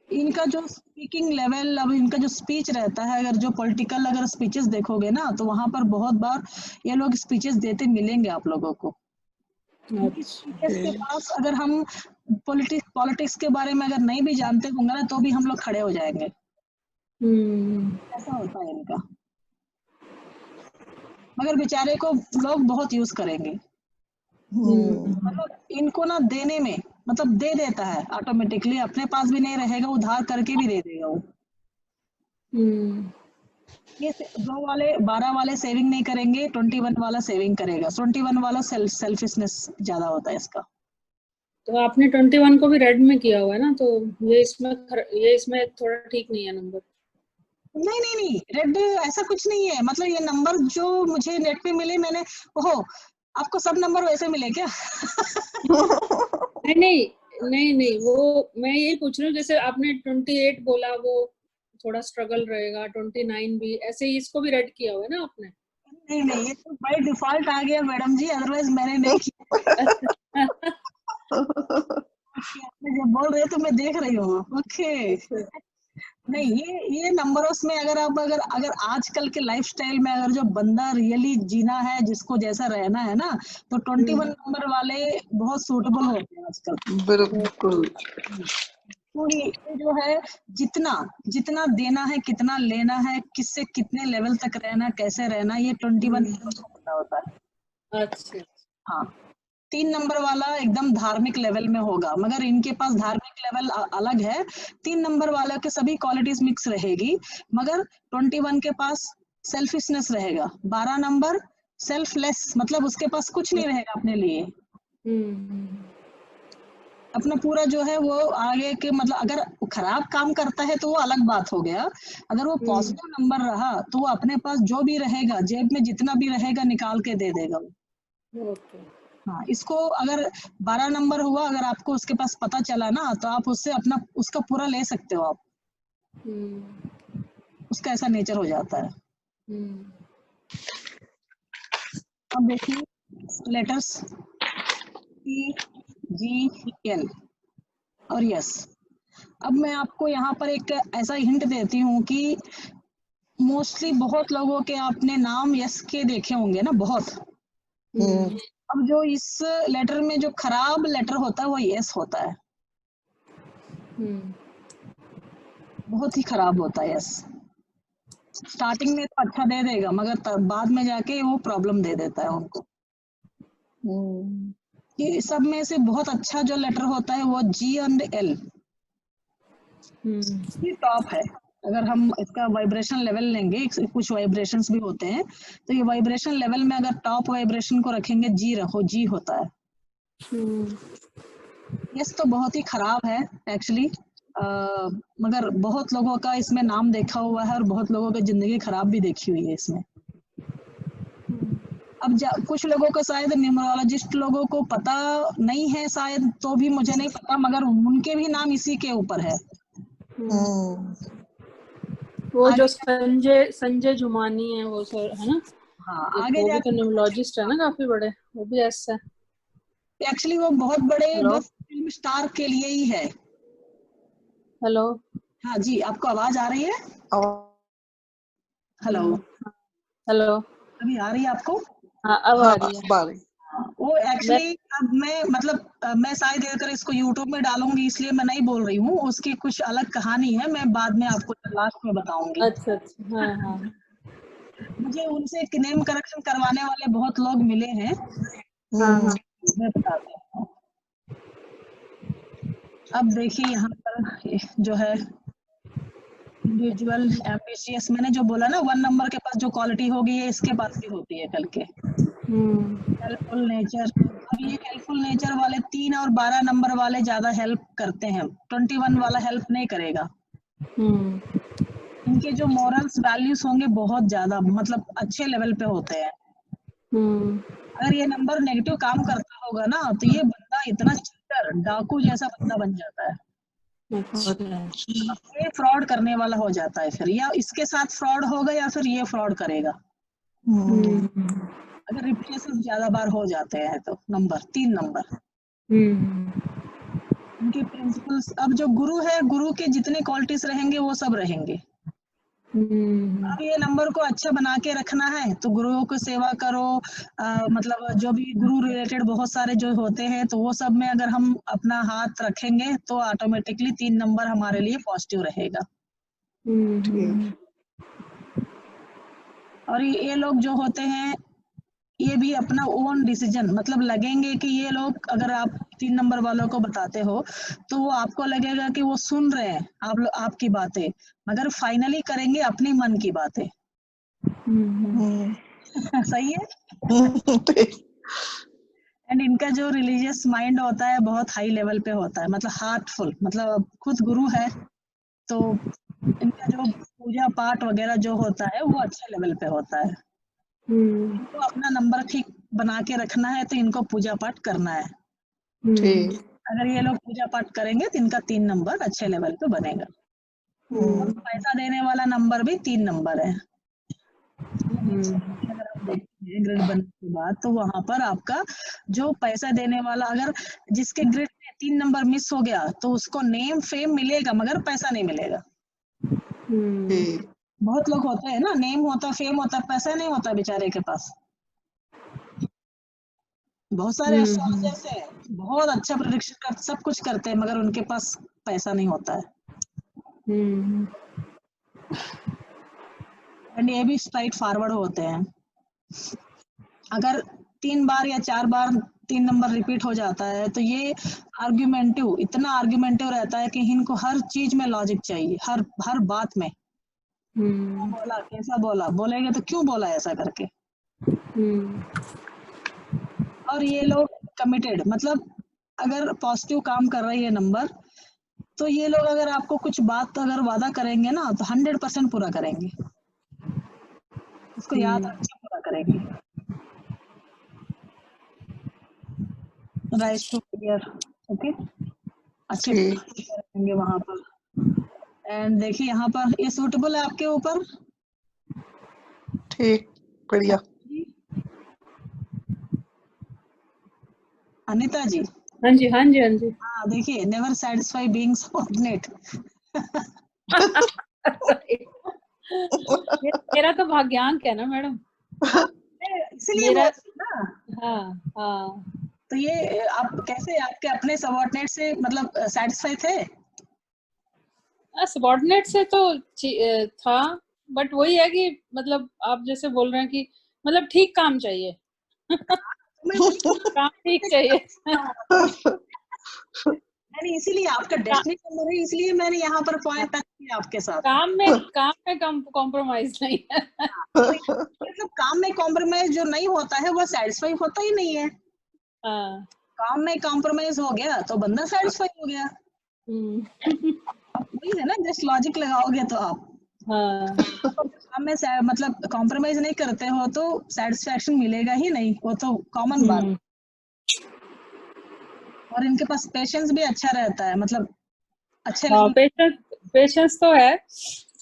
इनका जो स्पीकिंग लेवल, अब इनका जो स्पीच रहता है, अगर जो पॉलिटिकल अगर स्पीचेस देखोगे ना, तो वहां पर बहुत बार ये लोग स्पीचेस देते मिलेंगे आप लोगों को। स्पीचेस के पास अगर हम पॉलिटिक्स के बारे में अगर नहीं भी जानते होंगे ना, तो भी हम लोग खड़े हो जाएंगे। ऐसा होता है इनका, मगर बेचारे को लोग बहुत यूज करेंगे। मतलब इनको ना देने में मतलब दे देता है ऑटोमेटिकली, अपने पास भी नहीं रहेगा, उधार करके भी दे देगा वो। ये 12 वाले सेविंग नहीं करेंगे, 21 वाला सेविंग करेगा। 21 वाला सेल्फिशनेस ज्यादा होता है इसका। तो आपने 21 को भी रेड में किया हुआ है ना, तो ये इसमें थोड़ा ठीक नहीं है नंबर। नहीं, रेड ऐसा कुछ नहीं है। मतलब ये नंबर जो मुझे नेट पे मिले, मैंने ओहो, आपको सब नंबर वैसे मिले क्या? नहीं, वो मैं यही पूछ रही हूँ, जैसे आपने 28 बोला, वो थोड़ा स्ट्रगल रहेगा, 29 भी ऐसे ही, इसको भी रेड किया हुआ है ना आपने? नहीं, ये तो बाय डिफॉल्ट आ गया मैडम जी, अदरवाइज मैंने नहीं किया। बोल रहे तो मैं देख रही हूँ। ओके। नहीं, ये नंबर्स में अगर आप अगर आजकल के लाइफस्टाइल में अगर जो बंदा रियली जीना है, जिसको जैसा रहना है ना, तो 21 नंबर वाले बहुत सूटेबल होते हैं आजकल। बिल्कुल। तो ये जो है, जितना जितना देना है, कितना लेना है, किससे कितने लेवल तक रहना, कैसे रहना, ये 21 नंबर को पता होता है। अच्छा। हाँ, 3 नंबर वाला एकदम धार्मिक लेवल में होगा, मगर इनके पास धार्मिक लेवल अलग है। 3 नंबर वाले के सभी क्वालिटीज मिक्स रहेगी, मगर 21 के पास सेल्फिशनेस रहेगा। 12 नंबर सेल्फलेस, मतलब उसके पास कुछ नहीं रहेगा अपने लिए। अपना पूरा जो है वो आगे के, मतलब अगर खराब काम करता है तो वो अलग बात हो गया। अगर वो पॉजिटिव नंबर रहा तो वो अपने पास जो भी रहेगा, जेब में जितना भी रहेगा, निकाल के दे देगा वो। ओके। हाँ, इसको अगर 12 नंबर हुआ, अगर आपको उसके पास पता चला ना, तो आप उससे अपना उसका पूरा ले सकते हो आप। उसका ऐसा नेचर हो जाता है। अब देखिए लेटर्स CGL और यस। अब मैं आपको यहाँ पर एक ऐसा हिंट देती हूँ कि मोस्टली बहुत लोगों के आपने नाम यस के देखे होंगे ना, बहुत। अब जो इस लेटर में जो खराब लेटर होता है वो यस होता है। बहुत ही खराब होता है यस। स्टार्टिंग में तो अच्छा दे देगा, मगर तब बाद में जाके वो प्रॉब्लम दे देता है उनको। ये सब में से बहुत अच्छा जो लेटर होता है वो G&L, ये टॉप है। अगर हम इसका वाइब्रेशन लेवल लेंगे, कुछ वाइब्रेशंस भी होते हैं, तो ये वाइब्रेशन लेवल में अगर टॉप वाइब्रेशन को रखेंगे, जी रखो, जी होता है। यस तो बहुत ही खराब है एक्चुअली, मगर बहुत लोगों का इसमें नाम देखा हुआ है और बहुत लोगों की जिंदगी खराब भी देखी हुई है इसमें। अब कुछ लोगों को शायद न्यूमरोलॉजिस्ट लोगों को पता नहीं है शायद, तो भी मुझे नहीं पता, मगर उनके भी नाम इसी के ऊपर है। वो जो संजय जुमानी है वो सर, है ना? हाँ, आगे वो भी जाके तो न्यूमरोलॉजिस्ट है ना, काफी बड़े, वो भी ऐसा है। एक्चुअली वो बहुत बड़े बस फिल्म स्टार के लिए ही है। हेलो। हाँ जी, आपको आवाज आ रही है? हेलो। हेलो। अभी आ रही है आपको? हाँ, अब आ रही है। वो एक्चुअली अब मैं मतलब मैं शायद अगर इसको यूट्यूब में डालूंगी, इसलिए मैं नहीं बोल रही हूँ। उसकी कुछ अलग कहानी है, मैं बाद में आपको लास्ट में बताऊंगी। अच्छा अच्छा। हाँ हाँ। मुझे उनसे नेम करेक्शन करवाने वाले बहुत लोग मिले हैं। हाँ हाँ। मैं बताती हूँ। अब देखिए यहाँ पर जो है इंडिविजुअल एम्बिशियस, मैंने जो बोला ना 1 नंबर के पास जो क्वालिटी होगी ये इसके पास भी होती है कल के। हेल्पफुल नेचर, अब ये हेल्पफुल नेचर वाले 3 और 12 नंबर वाले ज्यादा हेल्प करते हैं, 21 वाला हेल्प नहीं करेगा। इनके जो मॉरल्स वैल्यूज होंगे बहुत ज्यादा, मतलब अच्छे लेवल पे होते हैं। अगर ये नंबर नेगेटिव काम करता होगा ना, तो ये बंदा इतना चीटर, डाकू जैसा बंदा बन जाता है। ये फ्रॉड करने वाला हो जाता है फिर, या इसके साथ फ्रॉड होगा या फिर ये फ्रॉड करेगा। अगर रिपीटेशन ज्यादा बार हो जाते हैं तो 3 नंबर उनके प्रिंसिपल्स। अब जो गुरु है, गुरु के जितने क्वालिटीज रहेंगे वो सब रहेंगे। अब ये नंबर को अच्छा बना के रखना है तो गुरुओं की सेवा करो। मतलब जो भी गुरु रिलेटेड बहुत सारे जो होते हैं, तो वो सब में अगर हम अपना हाथ रखेंगे तो ऑटोमेटिकली 3 नंबर हमारे लिए पॉजिटिव रहेगा। और ये लोग जो होते हैं, ये भी अपना ओन डिसीजन, मतलब लगेंगे कि ये लोग, अगर आप 3 नंबर वालों को बताते हो तो वो आपको लगेगा कि वो सुन रहे हैं आपकी बातें, मगर फाइनली करेंगे अपनी मन की बातें। सही है। एंड इनका जो रिलीजियस माइंड होता है बहुत हाई लेवल पे होता है, मतलब हार्टफुल, मतलब खुद गुरु है तो इनका जो पूजा पाठ वगैरह जो होता है वो अच्छे लेवल पे होता है। इनको अपना नंबर ठीक बना के रखना है तो इनको पूजा पाठ करना है। अगर ये लोग पूजा पाठ करेंगे तो इनका 3 नंबर अच्छे लेवल पे बनेगा। पैसा देने वाला नंबर भी 3 नंबर है। अगर आप देखते हैं ग्रिड बनने के बाद, तो वहां पर आपका जो पैसा देने वाला, अगर जिसके ग्रिड में 3 नंबर मिस हो गया तो उसको नेम फेम मिलेगा मगर पैसा नहीं मिलेगा। ठीक। बहुत लोग होते हैं ना, नेम होता फेम होता, पैसा नहीं होता बेचारे के पास। बहुत सारे एस्ट्रोलॉजर्स हैं, बहुत अच्छा प्रेडिक्शन कर सब कुछ करते हैं मगर उनके पास पैसा नहीं होता है। एंड ये भी स्ट्राइट फॉरवर्ड होते हैं। अगर 3 बार या 4 बार 3 नंबर रिपीट हो जाता है तो ये आर्ग्यूमेंटिव, इतना आर्ग्यूमेंटिव रहता है कि इनको हर चीज में लॉजिक चाहिए, हर बात में। क्या बोला, कैसा बोला, बोलेंगे तो क्यों बोला ऐसा करके। और ये लोग कमिटेड, मतलब अगर पॉजिटिव काम कर रही है नंबर, तो ये लोग अगर आपको कुछ बात अगर वादा करेंगे ना तो 100% पूरा करेंगे, उसको याद रख के पूरा करेंगे। राइस टू क्लियर, ओके, अच्छे ठीक। करेंगे वहां पर। एंड देखिए यहाँ पर ये सूटेबल है आपके ऊपर। ठीक, बढ़िया। अनिता जी, हाँ जी हाँ जी हाँ जी। हाँ देखिए, नेवर सेटिस्फाई बीइंग सबऑर्डिनेट। मेरा तो भाग्यांक है ना मैडम, इसलिए मेरा बोलती हूँ ना। हाँ हाँ। तो ये आप कैसे आपके अपने सबऑर्डिनेट से मतलब सेटिस्फाई थे? सबॉर्डिनेट से तो था, बट वही है कि मतलब आप जैसे बोल रहे हैं कि मतलब ठीक काम चाहिए। मैं वही काम ठीक चाहिए। मैंने इसीलिए आपका डेस्टिनी नंबर है, इसलिए मैंने यहाँ पर पॉइंट टच किया आपके साथ। काम में कॉम्प्रोमाइज नहीं है। मतलब काम में कॉम्प्रोमाइज जो नहीं होता है वो सेटिस्फाई होता ही नहीं है। हाँ। काम में कॉम्प्रोमाइज हो गया तो बंदा सेटिस्फाई हो गया। वही है ना, जस्ट लॉजिक लगाओगे तो आप। हाँ। काम में मतलब कॉम्प्रोमाइज नहीं करते हो तो सेटिस्फैक्शन मिलेगा ही नहीं, वो तो कॉमन बात। और इनके पास पेशेंस भी अच्छा रहता है, मतलब अच्छे हाँ, पेशेंस तो है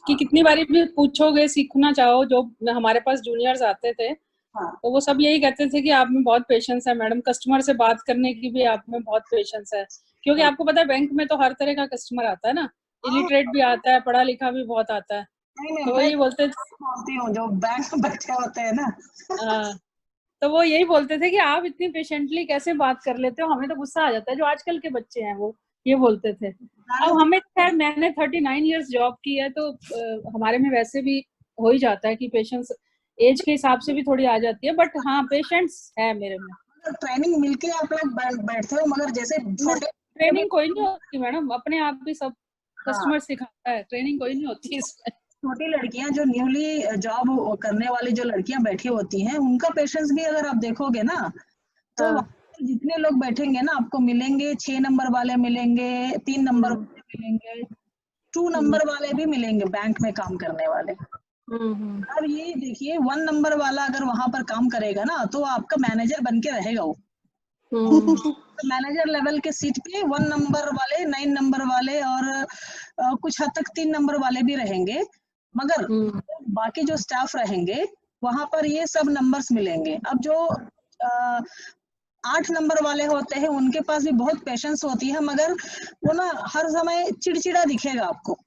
कि कितनी बारी भी पूछोगे, सीखना चाहो। जो हमारे पास जूनियर्स आते थे तो वो सब यही कहते थे कि आप में बहुत पेशेंस है मैडम, कस्टमर से बात करने की भी आप में बहुत पेशेंस है। क्योंकि आपको पता है बैंक में तो हर तरह का कस्टमर आता है ना, इलिटरेट भी आता है, पढ़ा लिखा भी बहुत आता है। नहीं, तो वो मैं यही बोलते बोलती हूँ जो बैंक में बैठे होते हैं ना। हाँ, तो वो यही बोलते थे कि आप इतनी पेशेंटली कैसे बात कर लेते हो, हमें तो गुस्सा आ जाता है जो आजकल के बच्चे हैं, वो ये बोलते थे। अब हमें खैर मैंने 39 इयर्स जॉब की है तो हमारे में वैसे भी हो ही जाता है कि पेशेंस एज के हिसाब से भी थोड़ी आ जाती है, बट हाँ पेशेंस है मेरे में। ट्रेनिंग मिलके आप लोग बैठते हो, मगर जैसे छोटे ट्रेनिंग कोई नहीं होती मैडम, अपने आप भी सब हाँ, कस्टमर सिखाता है, ट्रेनिंग कोई नहीं होती इसमें। छोटी लड़कियां जो न्यूली जॉब करने वाली जो लड़कियां बैठी होती हैं, उनका पेशेंस भी अगर आप देखोगे ना तो हाँ। जितने लोग बैठेंगे ना आपको मिलेंगे, 6 नंबर वाले मिलेंगे, 3 नंबर वाले मिलेंगे, 2 नंबर वाले भी मिलेंगे बैंक में काम करने वाले। अब ये देखिए 1 नंबर वाला अगर वहां पर काम करेगा ना तो आपका मैनेजर बन के रहेगा वो। तो मैनेजर लेवल के सीट पे 1 नंबर वाले, 9 नंबर वाले और कुछ हद तक 3 नंबर वाले भी रहेंगे, मगर बाकी जो स्टाफ रहेंगे वहां पर ये सब नंबर्स मिलेंगे। अब जो 8 नंबर वाले होते हैं उनके पास भी बहुत पेशेंस होती है, मगर वो ना हर समय चिड़चिड़ा दिखेगा आपको।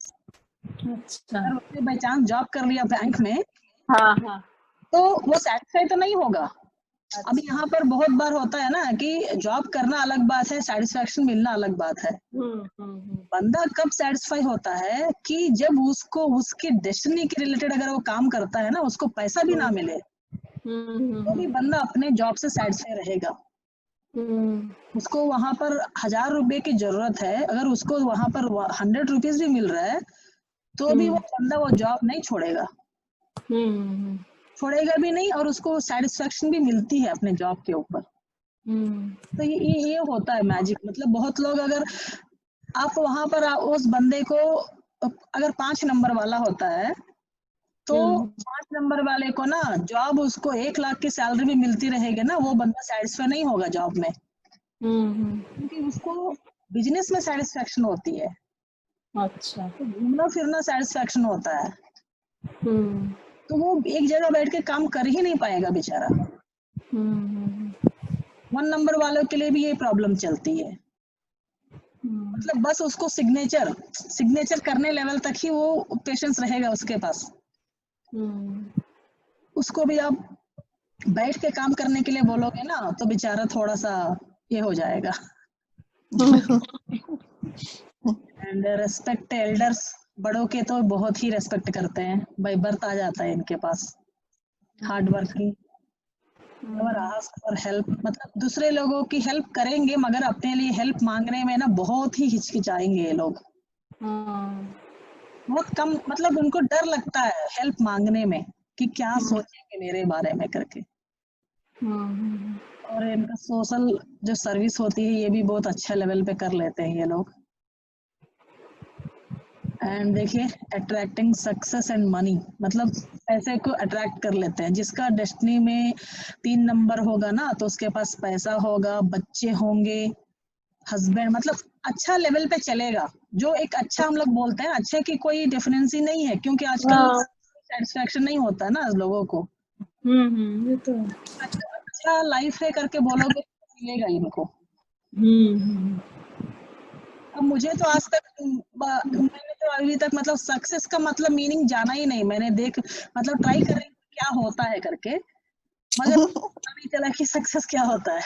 अच्छा। अगर उसने बाई चांस जॉब कर लिया बैंक में हाँ हाँ। तो वो सेटिस्फाई तो नहीं होगा। अब यहाँ पर बहुत बार होता है ना कि जॉब करना अलग बात है, सेटिस्फेक्शन मिलना अलग बात है। बंदा कब सेटिस्फाई होता है कि जब उसको उसकी डेस्टिनी के रिलेटेड अगर वो काम करता है ना, उसको पैसा भी ना मिले तो भी बंदा अपने जॉब से सेटिस्फाई रहेगा। उसको वहां पर 1000 रुपए की जरूरत है, अगर उसको वहां पर 100 रुपीज भी मिल रहा है तो भी वो बंदा वो जॉब नहीं छोड़ेगा, छोड़ेगा भी नहीं, और उसको सेटिस्फेक्शन भी मिलती है अपने जॉब के ऊपर। तो ये होता है मैजिक। मतलब बहुत लोग अगर आप वहां पर उस बंदे को अगर 5 नंबर वाला होता है तो 5 नंबर वाले को ना जॉब उसको 1 लाख की सैलरी भी मिलती रहेगी ना, वो बंदा सेटिस्फाई नहीं होगा जॉब में, क्योंकि उसको बिजनेस में सेटिस्फेक्शन होती है। अच्छा। तो घूमना फिरना सेटिस्फेक्शन होता है, तो वो एक जगह बैठ के काम कर ही नहीं पाएगा बेचारा। 1 नंबर वालों के लिए भी ये प्रॉब्लम चलती है। मतलब बस उसको सिग्नेचर करने लेवल तक ही वो पेशेंस रहेगा उसके पास। उसको भी आप बैठ के काम करने के लिए बोलोगे ना तो बेचारा थोड़ा सा ये हो जाएगा। एंड रेस्पेक्ट एल्डर्स, बड़ों के तो बहुत ही रेस्पेक्ट करते हैं, बाय बर्थ आ जाता है इनके पास। Hard working, never ask for help, मतलब दूसरे लोगों की हेल्प करेंगे मगर अपने लिए हेल्प मांगने में ना बहुत ही हिचकिचाएंगे ये लोग। बहुत कम, मतलब उनको डर लगता है हेल्प मांगने में कि क्या सोचेंगे मेरे बारे में करके। और इनका सोशल जो सर्विस होती है ये भी बहुत अच्छा लेवल पे कर लेते हैं ये लोग। एंड देखिए अट्रैक्टिंग सक्सेस एंड मनी, मतलब पैसे को अट्रैक्ट कर लेते हैं। जिसका डेस्टिनी में 3 नंबर होगा ना तो उसके पास पैसा होगा, बच्चे होंगे, हस्बैंड, मतलब अच्छा लेवल पे चलेगा। जो एक अच्छा हम लोग बोलते हैं, अच्छे की कोई डिफरेंसी नहीं है क्योंकि आजकल सेटिस्फैक्शन नहीं होता ना लोगों को। ये तो अच्छा लाइफ है करके बोलोगे तो मिलेगा इनको। अब मुझे तो आज तक मैंने तो अभी तक मतलब सक्सेस का मतलब मीनिंग जाना ही नहीं। मैंने मतलब ट्राई कर रही हूँ क्या होता है करके, मगर पता नहीं चला कि सक्सेस क्या होता है।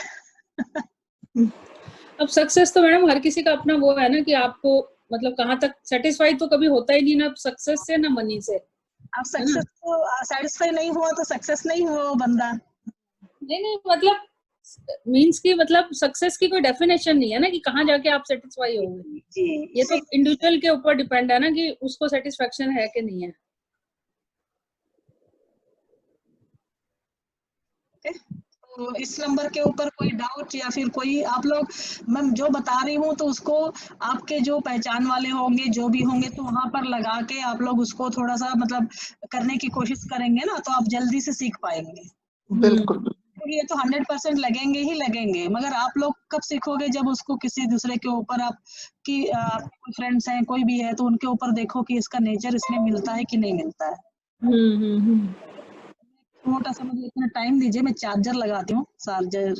अब सक्सेस तो मैडम हर किसी का अपना वो है ना कि आपको मतलब कहाँ तक सेटिस्फाइड तो कभी होता ही नहीं ना सक्सेस से ना मनी से। अब सक्सेस को सेटिस्फाई नहीं हुआ तो सक्सेस नहीं हुआ वो बंदा। नहीं मतलब मीन्स की मतलब सक्सेस की कोई डेफिनेशन नहीं है ना कि कहाँ जाके आप सेटिस्फाई होंगे। जी, ये तो इंडिविजुअल के ऊपर डिपेंड है ना कि उसको सेटिस्फेक्शन है कि नहीं है। तो इस नंबर के ऊपर कोई डाउट या फिर कोई आप लोग, मैं जो बता रही हूँ तो उसको आपके जो पहचान वाले होंगे जो भी होंगे तो वहां पर लगा के आप लोग उसको थोड़ा सा मतलब करने की कोशिश करेंगे ना तो आप जल्दी से सीख पाएंगे। बिल्कुल। क्योंकि ये तो 100% लगेंगे ही लगेंगे, मगर आप लोग कब सीखोगे जब उसको किसी दूसरे के ऊपर आपकी कोई फ्रेंड्स हैं कोई भी है तो उनके ऊपर देखो कि इसका नेचर इसमें मिलता है कि नहीं मिलता है। छोटा सा मुझे इतना टाइम दीजिए, मैं चार्जर लगाती हूँ, चार्जर।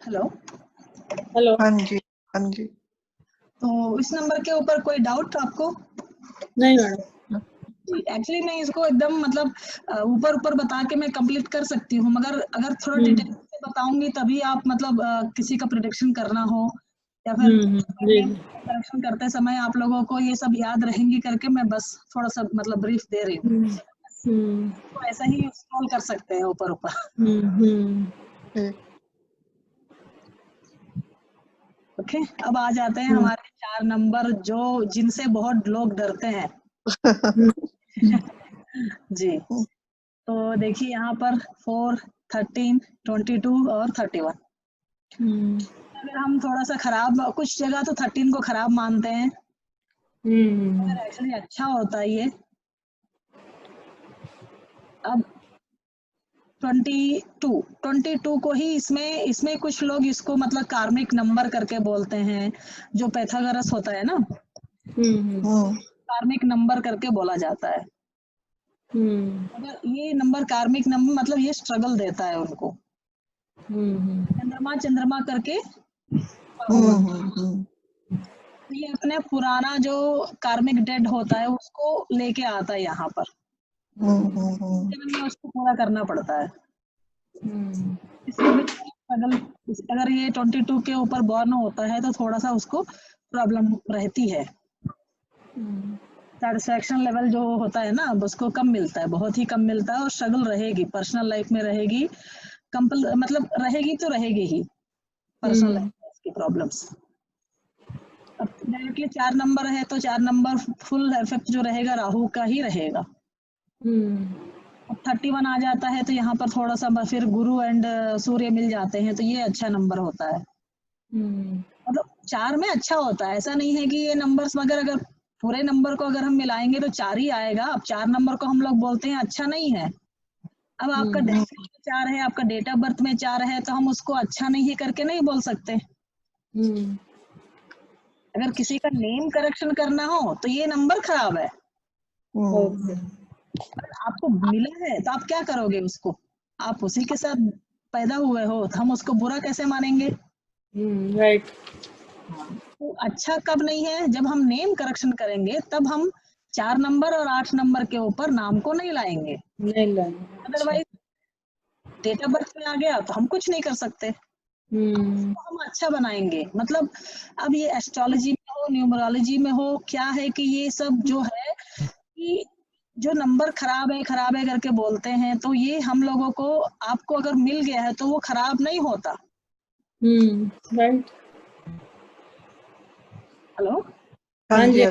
Hello hello. हाँ जी, हाँ जी। तो इस नंबर के ऊपर कोई डाउट आपको? नहीं मैडम। एक्चुअली मैं इसको एकदम मतलब ऊपर ऊपर बता के मैं कंप्लीट कर सकती हूँ, मगर अगर थोड़ा डिटेल से बताऊंगी तभी आप मतलब किसी का प्रेडिक्शन करना हो या फिर प्रेडिक्शन करते समय आप लोगों को ये सब याद रहेंगी करके मैं बस थोड़ा सा मतलब ब्रीफ दे रही हूँ। तो ऐसा ही स्क्रॉल कर सकते हैं ऊपर ऊपर। ओके, अब आ जाते हैं हमारे 4 नंबर जो जिनसे बहुत लोग डरते हैं। जी, तो देखिए यहाँ पर 4, 13, 22 और 31। अगर हम थोड़ा सा खराब, कुछ जगह तो 13 को खराब मानते हैं, पर एक्चुअली अच्छा होता है ये। अब 22 को ही इसमें कुछ लोग इसको मतलब कार्मिक नंबर करके बोलते हैं, जो पैथागोरस होता है ना, कार्मिक नंबर करके बोला जाता है। अगर ये नंबर कार्मिक नंबर मतलब ये स्ट्रगल देता है उनको, चंद्रमा करके ये अपने पुराना जो कार्मिक डेड होता है उसको लेके आता है यहाँ पर। जीवन में उसको पूरा करना पड़ता है। इसके लिए अगर ये 22 के ऊपर बॉर्न होता है तो थोड़ा सा उसको प्रॉब्लम रहती है। सेटिस्फैक्शन लेवल जो होता है ना उसको कम मिलता है, बहुत ही कम मिलता है, और स्ट्रगल रहेगी, पर्सनल लाइफ में रहेगी, मतलब रहेगी तो रहेगी ही पर्सनल लाइफ में इसकी प्रॉब्लम्स। अब डायरेक्टली 4 नंबर है तो 4 नंबर फुल इफेक्ट जो रहेगा राहु का ही रहेगा। अब 31 आ जाता है तो यहाँ पर थोड़ा सा फिर गुरु एंड सूर्य मिल जाते हैं तो ये अच्छा नंबर होता है। मतलब 4 में अच्छा होता है, ऐसा नहीं है कि ये नंबर्स मगर अगर पूरे नंबर को अगर हम मिलाएंगे तो 4 ही आएगा। अब 4 नंबर को हम लोग बोलते हैं अच्छा नहीं है। अब आपका डेस्टिनी में 4 है, आपका डेट ऑफ बर्थ में 4 है तो हम उसको अच्छा नहीं करके नहीं बोल सकते। अगर किसी का नेम करेक्शन करना हो तो ये नंबर खराब है, आपको मिला है तो आप क्या करोगे उसको? आप उसी के साथ पैदा हुए हो तो हम उसको बुरा कैसे मानेंगे? राइट। तो अच्छा कब नहीं है? जब हम नेम करेक्शन करेंगे तब हम 4 नंबर और 8 नंबर के ऊपर नाम को नहीं लाएंगे। अदरवाइज डेट ऑफ बर्थ में आ गया तो हम कुछ नहीं कर सकते, तो हम अच्छा बनाएंगे। मतलब अब ये एस्ट्रोलॉजी में हो, न्यूमरोलॉजी में हो, क्या है कि ये सब जो है कि जो नंबर खराब है करके बोलते हैं तो ये हम लोगों को, आपको अगर मिल गया है तो वो खराब नहीं होता। राइट। हेलो, हाँ जी,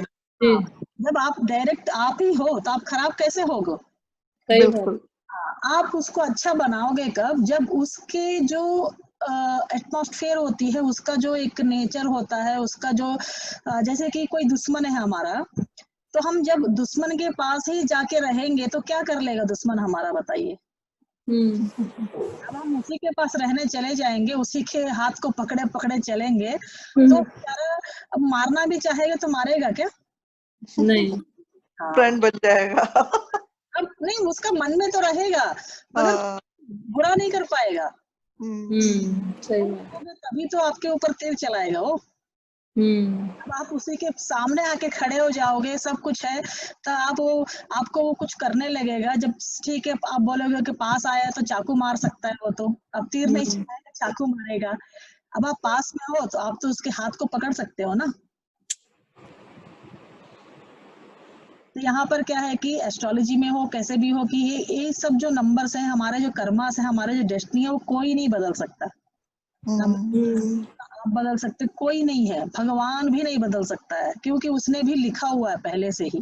जब आप डायरेक्ट आप ही हो तो आप खराब कैसे होगे? बिल्कुल। आप उसको अच्छा बनाओगे कब? जब उसके जो एटमॉस्फेयर होती है, उसका जो एक नेचर होता है, उसका जो जैसे कि कोई दुश्मन है हमारा, तो हम जब दुश्मन के पास ही जाके रहेंगे तो क्या कर लेगा दुश्मन हमारा, बताइए? अब हम उसी के पास रहने चले जाएंगे, उसी के हाथ को पकड़े पकड़े चलेंगे तो अब मारना भी चाहेगा तो मारेगा क्या? नहीं। फ्रेंड बन जाएगा। अब नहीं, उसका मन में तो रहेगा मगर बुरा नहीं कर पाएगा। सही बात। तभी तो आपके ऊपर तीर चलाएगा वो। अब आप उसी के सामने आके खड़े हो जाओगे, सब कुछ है तो आपको वो कुछ करने लगेगा। जब ठीक है आप बोलोगे कि पास आया तो चाकू मार सकता है वो, तो अब तीर नहीं चलाएगा, चाकू मारेगा। अब आप पास में हो तो आप तो उसके हाथ को पकड़ सकते हो ना। तो यहाँ पर क्या है कि एस्ट्रोलॉजी में हो, कैसे भी हो, कि ये सब जो नंबर्स हैं, हमारे जो कर्मास है, हमारे जो डेस्टिनी है, वो कोई नहीं बदल सकता। आप बदल सकते कोई नहीं है, भगवान भी नहीं बदल सकता है, क्योंकि उसने भी लिखा हुआ है पहले से ही।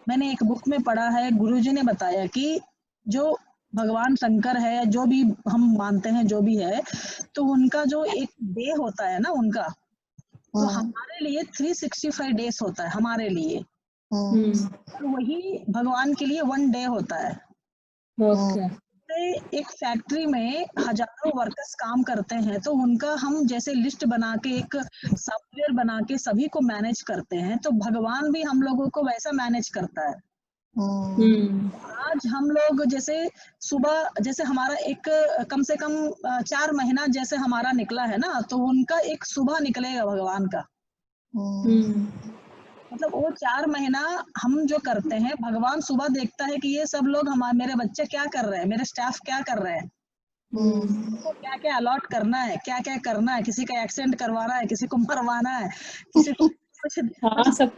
मैंने एक बुक में पढ़ा है, गुरुजी ने बताया कि जो भगवान शंकर है, जो भी हम मानते हैं, जो भी है, तो उनका जो एक डे होता है ना उनका, तो हमारे लिए 365 डेज होता है हमारे लिए, और वही भगवान के लिए 1 डे होता है। एक फैक्ट्री में हजारों वर्कर्स काम करते हैं, तो उनका हम जैसे लिस्ट बना के, एक सॉफ्टवेयर बना के सभी को मैनेज करते हैं, तो भगवान भी हम लोगों को वैसा मैनेज करता है। आज हम लोग जैसे सुबह, जैसे हमारा एक कम से कम 4 महीना जैसे हमारा निकला है ना, तो उनका एक सुबह निकलेगा भगवान का। मतलब वो 4 महीना हम जो करते हैं, भगवान सुबह देखता है कि ये सब लोग मेरे बच्चे क्या कर रहे हैं, मेरे स्टाफ क्या कर रहे हैं, तो क्या क्या अलॉट करना है, क्या क्या करना है, किसी का एक्सीडेंट करवाना है, किसी को मरवाना है, किसी को कुछ सब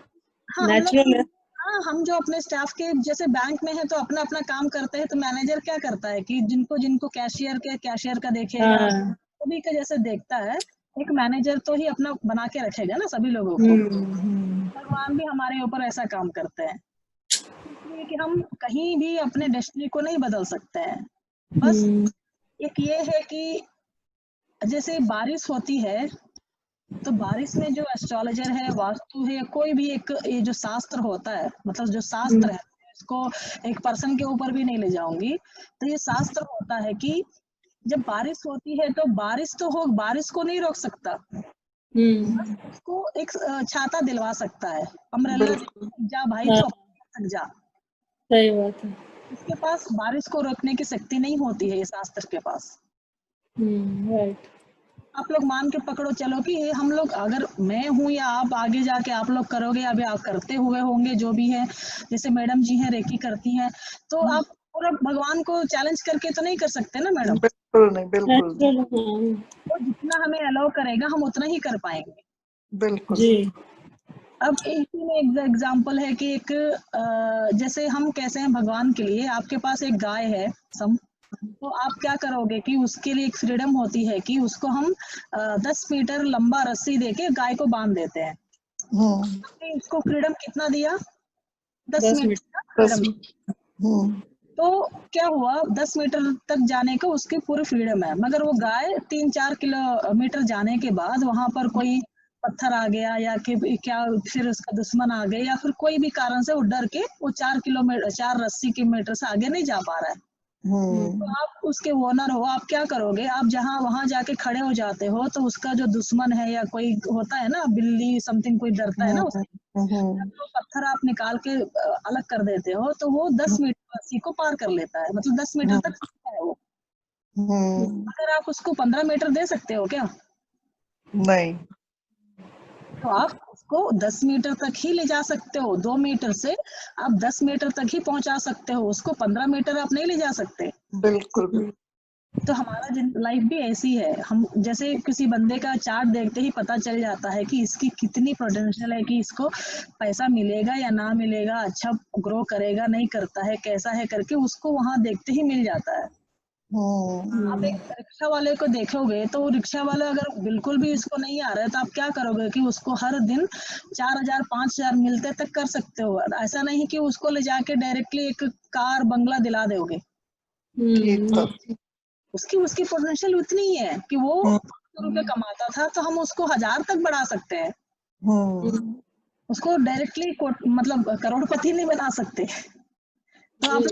नेचुरल है। हाँ, हम जो अपने स्टाफ के जैसे बैंक में है तो अपना अपना काम करते हैं, तो मैनेजर क्या करता है कि जिनको कैशियर का देखेगा, सभी का जैसे देखता है, एक मैनेजर तो ही अपना बना के रखेगा ना सभी लोगों को। भगवान भी हमारे ऊपर ऐसा काम करते हैं, इसलिए कि हम कहीं भी अपने डेस्टिनी को नहीं बदल सकते हैं। बस एक ये है कि जैसे बारिश होती है, तो बारिश में जो एस्ट्रोलॉजर है, वास्तु है, कोई भी एक ये जो शास्त्र होता है, मतलब जो शास्त्र है, इसको एक पर्सन के ऊपर भी नहीं ले जाऊंगी, तो ये शास्त्र होता है कि जब बारिश होती है तो बारिश तो हो, बारिश को नहीं रोक सकता, उसको एक छाता दिलवा सकता है, अम्ब्रेला जा भाई तो तक जा। सही बात है। इसके पास बारिश को रोकने की शक्ति नहीं होती है ये शास्त्र के पास। राइट। आप लोग मान के पकड़ो चलो कि ये हम लोग, अगर मैं हूँ या आप आगे जाके आप लोग करोगे, अभी आप करते हुए होंगे जो भी है, जैसे मैडम जी हैं रेकी करती हैं, तो आप पूरा भगवान को चैलेंज करके तो नहीं कर सकते ना मैडम। बिल्कुल नहीं, बिल्कुल नहीं। हाँ, तो जितना हमें अलाउ करेगा हम उतना ही कर पाएंगे। बिल्कुल जी अब इसी में एक एग्जाम्पल है कि एक जैसे हम कैसे हैं भगवान के लिए, आपके पास एक गाय है सम, तो आप क्या करोगे कि उसके लिए एक फ्रीडम होती है कि उसको हम 10 मीटर लंबा रस्सी देके गाय को बांध देते हैं। आपने उसको फ्रीडम कितना दिया? 10 10 मीटर मीटर। का फ्रीडम। तो क्या हुआ, 10 मीटर तक जाने का उसकी पूरी फ्रीडम है, मगर वो गाय 3-4 किलोमीटर जाने के बाद वहां पर कोई पत्थर आ गया या कि क्या फिर उसका दुश्मन आ गया या फिर कोई भी कारण से वो डर के वो 4 रस्सी के मीटर से आगे नहीं जा पा रहा है। तो आप उसके ओनर हो, आप क्या करोगे, आप जहाँ वहां जाके खड़े हो जाते हो, तो उसका जो दुश्मन है या कोई होता है ना, बिल्ली समथिंग कोई डरता है ना उससे, तो पत्थर आप निकाल के अलग कर देते हो, तो वो 10 मीटर रस्सी को पार कर लेता है, मतलब 10 मीटर तक सीखता है वो। अगर आप उसको 15 मीटर दे सकते हो क्या? नहीं। तो आप उसको 10 मीटर तक ही ले जा सकते हो, 2 मीटर से आप 10 मीटर तक ही पहुंचा सकते हो, उसको 15 मीटर आप नहीं ले जा सकते। बिल्कुल बिल्कुल। तो हमारा लाइफ भी ऐसी है, हम जैसे किसी बंदे का चार्ट देखते ही पता चल जाता है कि इसकी कितनी पोटेंशियल है, कि इसको पैसा मिलेगा या ना मिलेगा, अच्छा ग्रो करेगा नहीं करता है, कैसा है करके उसको वहां देखते ही मिल जाता है। आप एक रिक्शा वाले को देखोगे तो वो रिक्शा वाला अगर बिल्कुल भी इसको नहीं आ रहा है, तो आप क्या करोगे कि उसको हर दिन 4,000-5,000 मिलते तक कर सकते हो, ऐसा नहीं कि उसको ले जाके डायरेक्टली एक कार बंगला दिला दोगे। उसकी उसकी पोटेंशियल उतनी ही है कि वो 500 रुपए कमाता था, तो हम उसको 1000 तक बढ़ा सकते हैं, उसको डायरेक्टली मतलब करोड़पति नहीं बना सकते। तो आप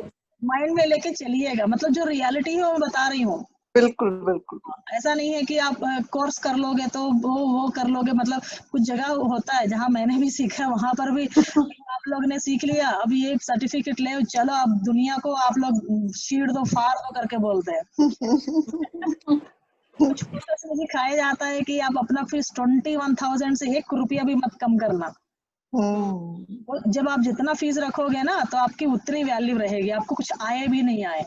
माइंड में लेके चलिएगा, मतलब जो रियलिटी है वो बता रही हूँ। बिल्कुल बिल्कुल। ऐसा नहीं है कि आप कोर्स कर लोगे तो वो कर लोगे, मतलब कुछ जगह होता है जहाँ मैंने भी सीखा, वहां पर भी आप लोग ने सीख लिया, अब ये सर्टिफिकेट ले चलो, अब दुनिया को आप लोग शीट दो फाड़ दो करके बोलते हैं। कुछ कोर्सेस में सिखाया जाता है कि आप अपना फीस 21,000 से 1 रुपया भी मत कम करना। जब आप जितना फीस रखोगे ना, तो आपकी उतनी वैल्यू रहेगी, आपको कुछ आए भी नहीं आए।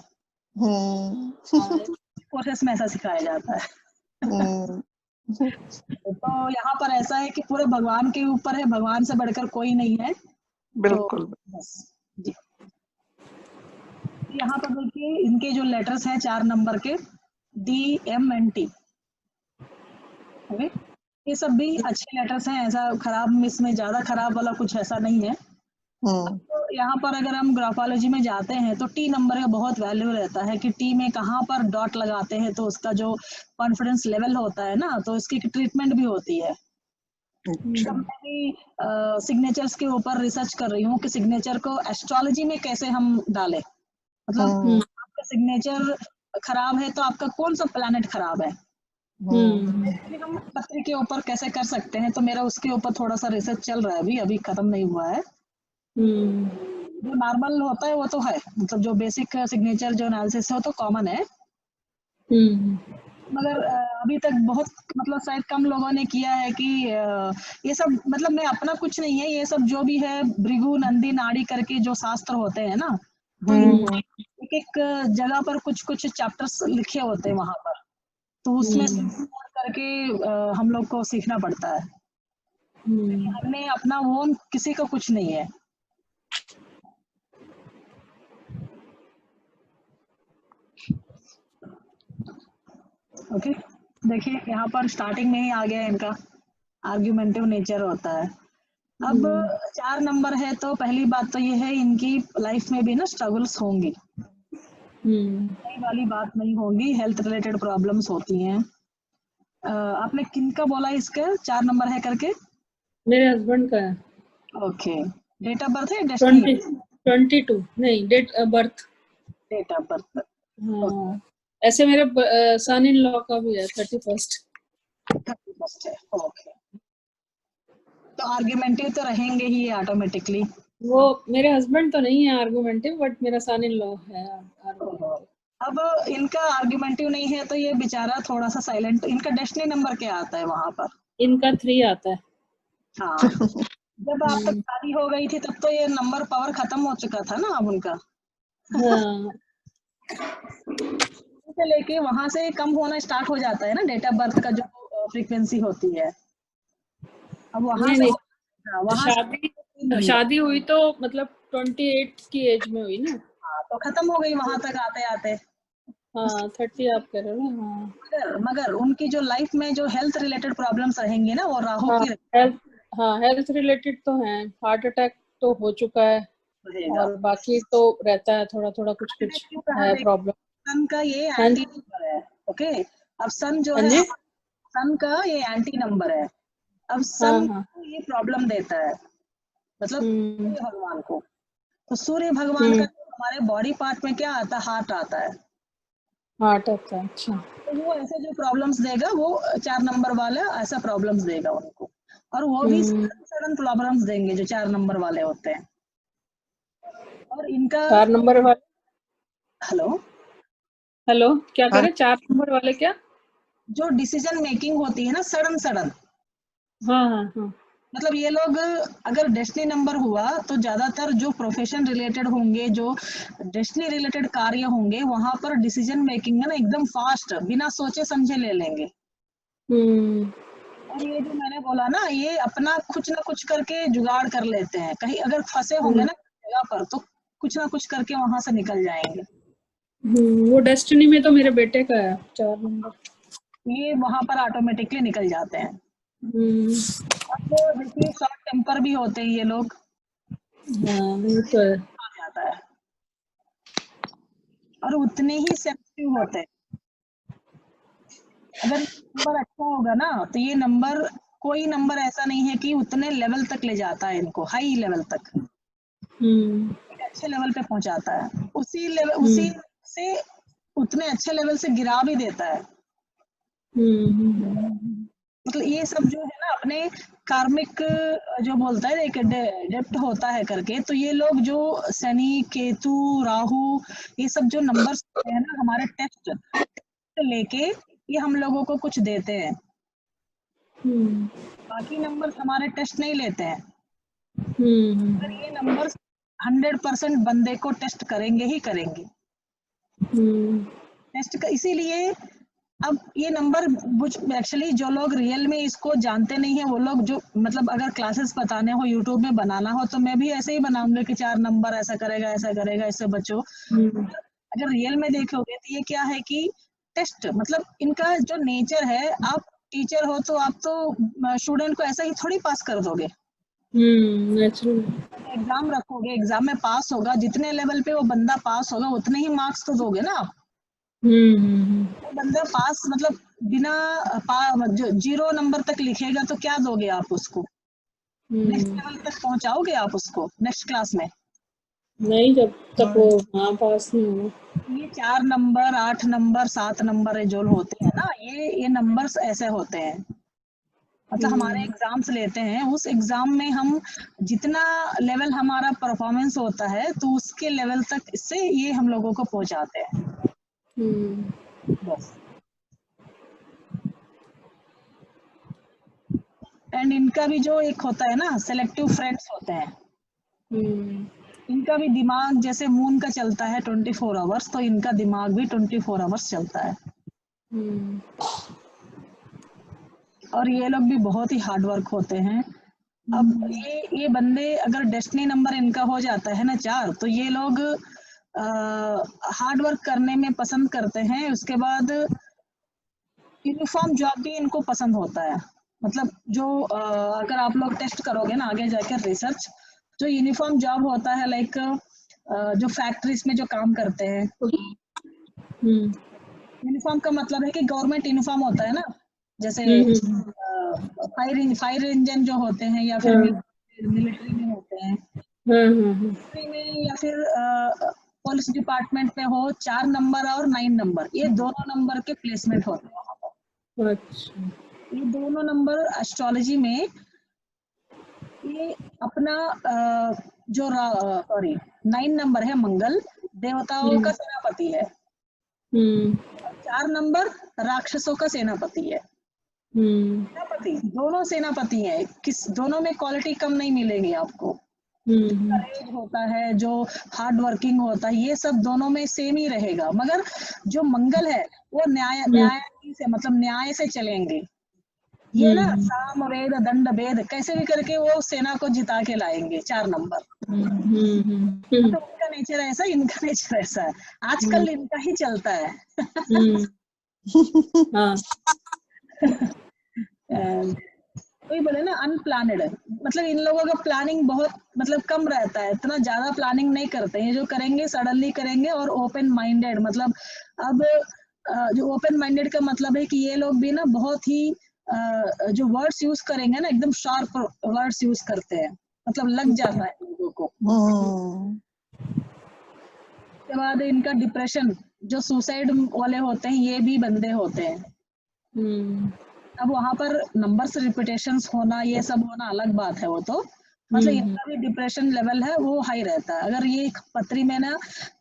कोर्सेस में ऐसा सिखाया जाता है। तो यहाँ पर ऐसा है कि पूरे भगवान के ऊपर है, भगवान से बढ़कर कोई नहीं है। बिल्कुल। तो बस जी, यहाँ पर देखिए इनके जो लेटर्स हैं 4 नंबर के, DMNT, ओके, ये सब भी अच्छे लेटर्स हैं, ऐसा खराब इसमें ज्यादा खराब वाला कुछ ऐसा नहीं है। तो यहाँ पर अगर हम ग्राफोलॉजी में जाते हैं तो टी नंबर का बहुत वैल्यू रहता है कि टी में कहाँ पर डॉट लगाते हैं तो उसका जो कॉन्फिडेंस लेवल होता है ना, तो इसकी ट्रीटमेंट भी होती है। मैं भी सिग्नेचर्स के ऊपर रिसर्च कर रही हूँ कि सिग्नेचर को एस्ट्रोलॉजी में कैसे हम डालें, मतलब आपका सिग्नेचर खराब है तो आपका कौन सा प्लैनेट खराब है, हम पत्री के ऊपर कैसे कर सकते हैं, तो मेरा उसके ऊपर थोड़ा सा रिसर्च चल रहा है, अभी खत्म नहीं हुआ है। जो नॉर्मल होता है वो तो है, मतलब जो बेसिक सिग्नेचर जो एनालिसिस है वो तो कॉमन है, मगर अभी तक बहुत मतलब शायद कम लोगों ने किया है कि ये सब, मतलब मैं अपना कुछ नहीं है, ये सब जो भी है भृगु नंदी नाड़ी करके जो शास्त्र होते हैं ना, तो एक एक जगह पर कुछ कुछ चैप्टर्स लिखे होते हैं वहां पर, तो उसमें करके हम लोग को सीखना पड़ता है। हमने अपना वो किसी का कुछ नहीं है। ओके, देखिए यहाँ पर स्टार्टिंग में ही आ गया इनका आर्ग्यूमेंटिव नेचर होता है। अब 4 नंबर है तो पहली बात तो ये है इनकी लाइफ में भी ना स्ट्रगल्स होंगी, नई वाली बात नहीं होगी, हेल्थ रिलेटेड प्रॉब्लम्स होती हैं। आपने किनका बोला इसका 4 नंबर है करके? मेरे हस्बैंड का है। ओके, डेट ऑफ बर्थ है डेस्टिनी? 22 नहीं, date of birth. Date of birth, हाँ, ऐसे मेरे सन इन लॉ का भी है 31st है। ओके, तो आर्ग्यूमेंटिव तो रहेंगे ही ऑटोमेटिकली। वो मेरे हस्बैंड तो नहीं है आर्गुमेंटिव, बट मेरा सन इन लॉ है आर्गुमेंटिव। अब इनका आर्ग्यूमेंटिव नहीं है तो ये बेचारा थोड़ा सा साइलेंट। इनका डेस्टिनी नंबर क्या आता है वहां पर? इनका 3 आता है। हाँ, जब आप तक शादी हो गई थी तब तो ये नंबर पावर खत्म हो चुका था ना अब उनका। हाँ से लेके वहां से कम होना स्टार्ट हो जाता है ना डेट ऑफ बर्थ का जो फ्रीक्वेंसी होती है। अब वहां से वहां शादी से शादी हुई तो मतलब 28 की एज में हुई ना। हाँ, तो खत्म हो गई वहां तक आते आते। हाँ 30 आप कह रहे हो ना। हाँ मगर उनकी जो लाइफ में जो हेल्थ रिलेटेड प्रॉब्लम्स रहेंगी ना वो राहु हाँ की हेल्थ रिलेटेड तो है। हार्ट अटैक तो हो चुका है रहेगा। और बाकी तो रहता है थोड़ा थोड़ा कुछ है प्रॉब्लम। सन का ये हाँ एंटी नंबर है। ओके, अब सन जो है जी। सन का ये एंटी नंबर है। अब हाँ सन हाँ ये प्रॉब्लम देता है, मतलब सूर्य भगवान को। तो सूर्य भगवान का हमारे बॉडी पार्ट में क्या आता है? हार्ट आता है। हार्ट आता है। अच्छा। तो वो ऐसे जो प्रॉब्लम्स देगा वो 4 नंबर वाला ऐसा प्रॉब्लम्स देगा उनको, और वो भी सडन प्रॉब्लम्स देंगे जो 4 नंबर वाले होते हैं। और इनका 4 नंबर वाले। हेलो हेलो क्या कह रहे? 4 नंबर वाले क्या? जो डिसीजन मेकिंग होती है ना सडन सडन, हाँ हाँ हाँ। मतलब ये लोग अगर डेस्टिनी नंबर हुआ तो ज्यादातर जो प्रोफेशन रिलेटेड होंगे, जो डेस्टिनी रिलेटेड कार्य होंगे, वहां पर डिसीजन मेकिंग है ना एकदम फास्ट, बिना सोचे समझे ले लेंगे। और ये जो मैंने बोला ना, ये अपना कुछ ना कुछ करके जुगाड़ कर लेते हैं। कहीं अगर फंसे होंगे ना जगह पर तो कुछ ना कुछ करके वहां से निकल जाएंगे। वो डेस्टिनी में तो मेरे बेटे का है 4 नंबर। ये वहां पर ऑटोमेटिकली निकल जाते हैं। अब देखिए शॉर्ट टेम्पर भी होते हैं ये लोग। हाँ वो तो है। आ जाता है और उतने ही सेंसिटिव होते हैं। अगर नंबर अच्छा होगा ना तो ये नंबर, कोई नंबर ऐसा नहीं है कि उतने लेवल तक ले जाता है इनको, हाई लेवल तक, एक अच्छे लेवल पे पहुंचाता है। उसी लेवल उसी से उतने अच्छे लेवल से गिरा भी देता है। मतलब ये सब जो है ना अपने कार्मिक, जो बोलता है एक डेप्थ होता है करके, तो ये लोग जो शनि केतु राहु ये सब जो नंबर्स हैं ना हमारे टेस्ट लेके ये हम लोगों को कुछ देते हैं। बाकी नंबर्स हमारे टेस्ट नहीं लेते हैं। पर ये नंबर्स 100% बंदे को टेस्ट करेंगे ही करेंगे। टेस्ट का इसीलिए अब ये नंबर एक्चुअली जो लोग रियल में इसको जानते नहीं है वो लोग जो मतलब अगर क्लासेस बताने हो यूट्यूब में बनाना हो तो मैं भी ऐसे ही बनाऊंगा कि 4 नंबर ऐसा करेगा इससे बचो। अगर रियल में देखोगे तो ये क्या है कि टेस्ट मतलब इनका जो नेचर है, आप टीचर हो तो आप तो स्टूडेंट को ऐसा ही थोड़ी पास कर दोगे। एग्जाम रखोगे, एग्जाम में पास होगा, जितने लेवल पे वो बंदा पास होगा उतने ही मार्क्स तो दोगे ना आप। वो बंदा पास मतलब बिना जो 0 नंबर तक लिखेगा तो क्या दोगे आप उसको? नेक्स्ट लेवल तक पहुंचाओगे आप उसको नेक्स्ट क्लास में? नहीं, जब तक वो पास नहीं होगा। ये 4 नंबर 8 नंबर 7 नंबर जो होते हैं ना, ये नंबर्स ऐसे होते हैं। मतलब हमारे एग्जाम्स लेते हैं, उस एग्जाम में हम जितना लेवल हमारा परफॉर्मेंस होता है तो उसके लेवल तक से ये हम लोगों को पहुंचाते हैं बस। एंड इनका भी जो एक होता है ना सेलेक्टिव फ्रेंड्स होते हैं। इनका भी दिमाग जैसे मून का चलता है 24 आवर्स, तो इनका दिमाग भी 24 आवर्स चलता है। और ये लोग भी बहुत ही हार्ड वर्क होते हैं। अब ये बंदे अगर डेस्टिनी नंबर इनका हो जाता है ना 4, तो ये लोग हार्ड वर्क करने में पसंद करते हैं। उसके बाद यूनिफॉर्म जॉब भी इनको पसंद होता है। मतलब जो अगर आप लोग टेस्ट करोगे ना आगे जाकर रिसर्च, जो यूनिफॉर्म जॉब होता है लाइक जो फैक्ट्रीज में जो काम करते हैं, यूनिफॉर्म का मतलब है कि गवर्नमेंट यूनिफॉर्म होता है ना, जैसे फायर इंजन जो होते हैं या फिर मिलिट्री में होते हैं, मिलिट्री में या फिर पुलिस डिपार्टमेंट में हो, 4 नंबर और 9 नंबर ये दोनों नंबर के प्लेसमेंट होते हैं वहां पर। अच्छा। ये दोनों नंबर एस्ट्रोलॉजी में ये अपना जो 9 नंबर है मंगल देवताओं का सेनापति है। 4 नंबर राक्षसों का सेनापति है। सेनापति, दोनों सेनापति हैं, दोनों में क्वालिटी कम नहीं मिलेगी आपको। करेज होता है, जो हार्ड वर्किंग होता है, ये सब दोनों में सेम ही रहेगा। मगर जो मंगल है वो न्याय से, मतलब न्याय से चलेंगे। ये ना साम वेद दंड भेद कैसे भी करके वो सेना को जिता के लाएंगे। 4 नंबर तो उनका नेचर ऐसा, इनका नेचर ऐसा है। आजकल इनका ही चलता है। कोई बोले ना अनप्लानेड, मतलब इन लोगों का प्लानिंग बहुत मतलब कम रहता है, इतना ज्यादा प्लानिंग नहीं करते हैं। जो करेंगे सडनली करेंगे। और ओपन माइंडेड, मतलब अब जो ओपन माइंडेड का मतलब है कि ये लोग भी ना बहुत ही जो वर्ड्स यूज करेंगे ना, एकदम शार्प वर्ड्स यूज करते हैं, मतलब लग जाता है लोगों को। उसके बाद इनका डिप्रेशन, जो सुसाइड वाले होते हैं, ये भी बंदे होते हैं। अब वहां पर नंबर्स रिपीटेशंस होना, ये सब होना अलग बात है। वो तो मतलब इनका भी डिप्रेशन लेवल है वो हाई रहता है। अगर ये पत्री में ना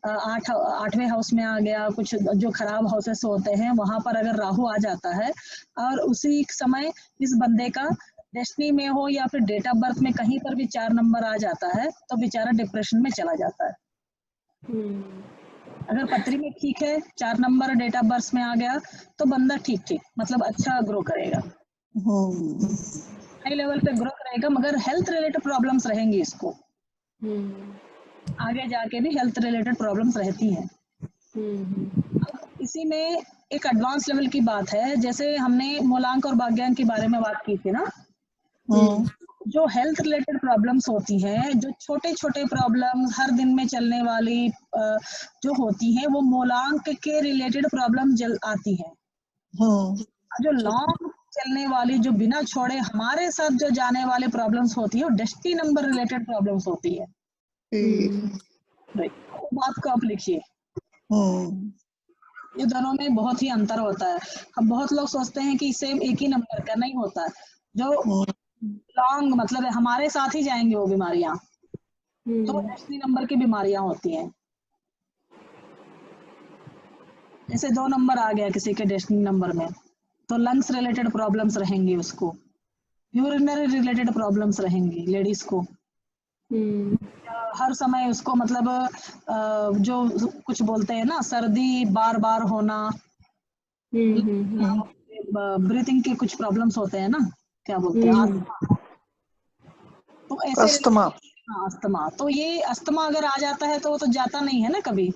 8वें हाउस में आ गया, कुछ जो खराब हाउसेस होते हैं वहां पर अगर राहु आ जाता है, और उसी समय इस बंदे का डेस्टिनी में हो या फिर डेट ऑफ बर्थ में कहीं पर भी 4 नंबर आ जाता है, तो बेचारा डिप्रेशन में चला जाता है। अगर पत्री में ठीक है, 4 नंबर डेट ऑफ बर्थ में आ गया, तो बंदा ठीक मतलब अच्छा ग्रो करेगा, हाई लेवल पे ग्रो करेगा। मगर हेल्थ रिलेटेड प्रॉब्लम्स रहेंगी इसको। आगे जाके भी हेल्थ रिलेटेड प्रॉब्लम्स रहती हैं। इसी में एक एडवांस लेवल की बात है, जैसे हमने मूलांक और भाग्यांक के बारे में बात की थी ना। जो हेल्थ रिलेटेड प्रॉब्लम्स होती हैं, जो छोटे छोटे प्रॉब्लम्स हर दिन में चलने वाली जो होती हैं, वो मूलांक के रिलेटेड प्रॉब्लम आती हैं। जो लॉन्ग चलने वाली, जो बिना छोड़े हमारे साथ जो जाने वाले प्रॉब्लम्स होती है, वो डेस्टिनी नंबर रिलेटेड प्रॉब्लम्स होती है। बात को आप लिखिए, ये दोनों में बहुत ही अंतर होता है। अब बहुत लोग सोचते हैं कि सेम एक ही नंबर का, नहीं होता। जो लॉन्ग मतलब हमारे साथ ही जाएंगे वो बीमारियां, तो डेस्टिनी नंबर की बीमारियां होती हैं। जैसे 2 नंबर आ गया किसी के डेस्टिनी नंबर में, तो लंग्स रिलेटेड प्रॉब्लम्स रहेंगी उसको, यूरिनरी रिलेटेड प्रॉब्लम्स रहेंगी लेडीज को। हर समय उसको मतलब जो कुछ बोलते हैं ना, सर्दी बार बार होना, ब्रीथिंग के कुछ प्रॉब्लम्स होते हैं ना, क्या बोलते हैं, तो ऐसे अस्थमा। हाँ, अस्थमा। तो ये अस्थमा अगर आ जाता है तो वो तो जाता नहीं है ना कभी।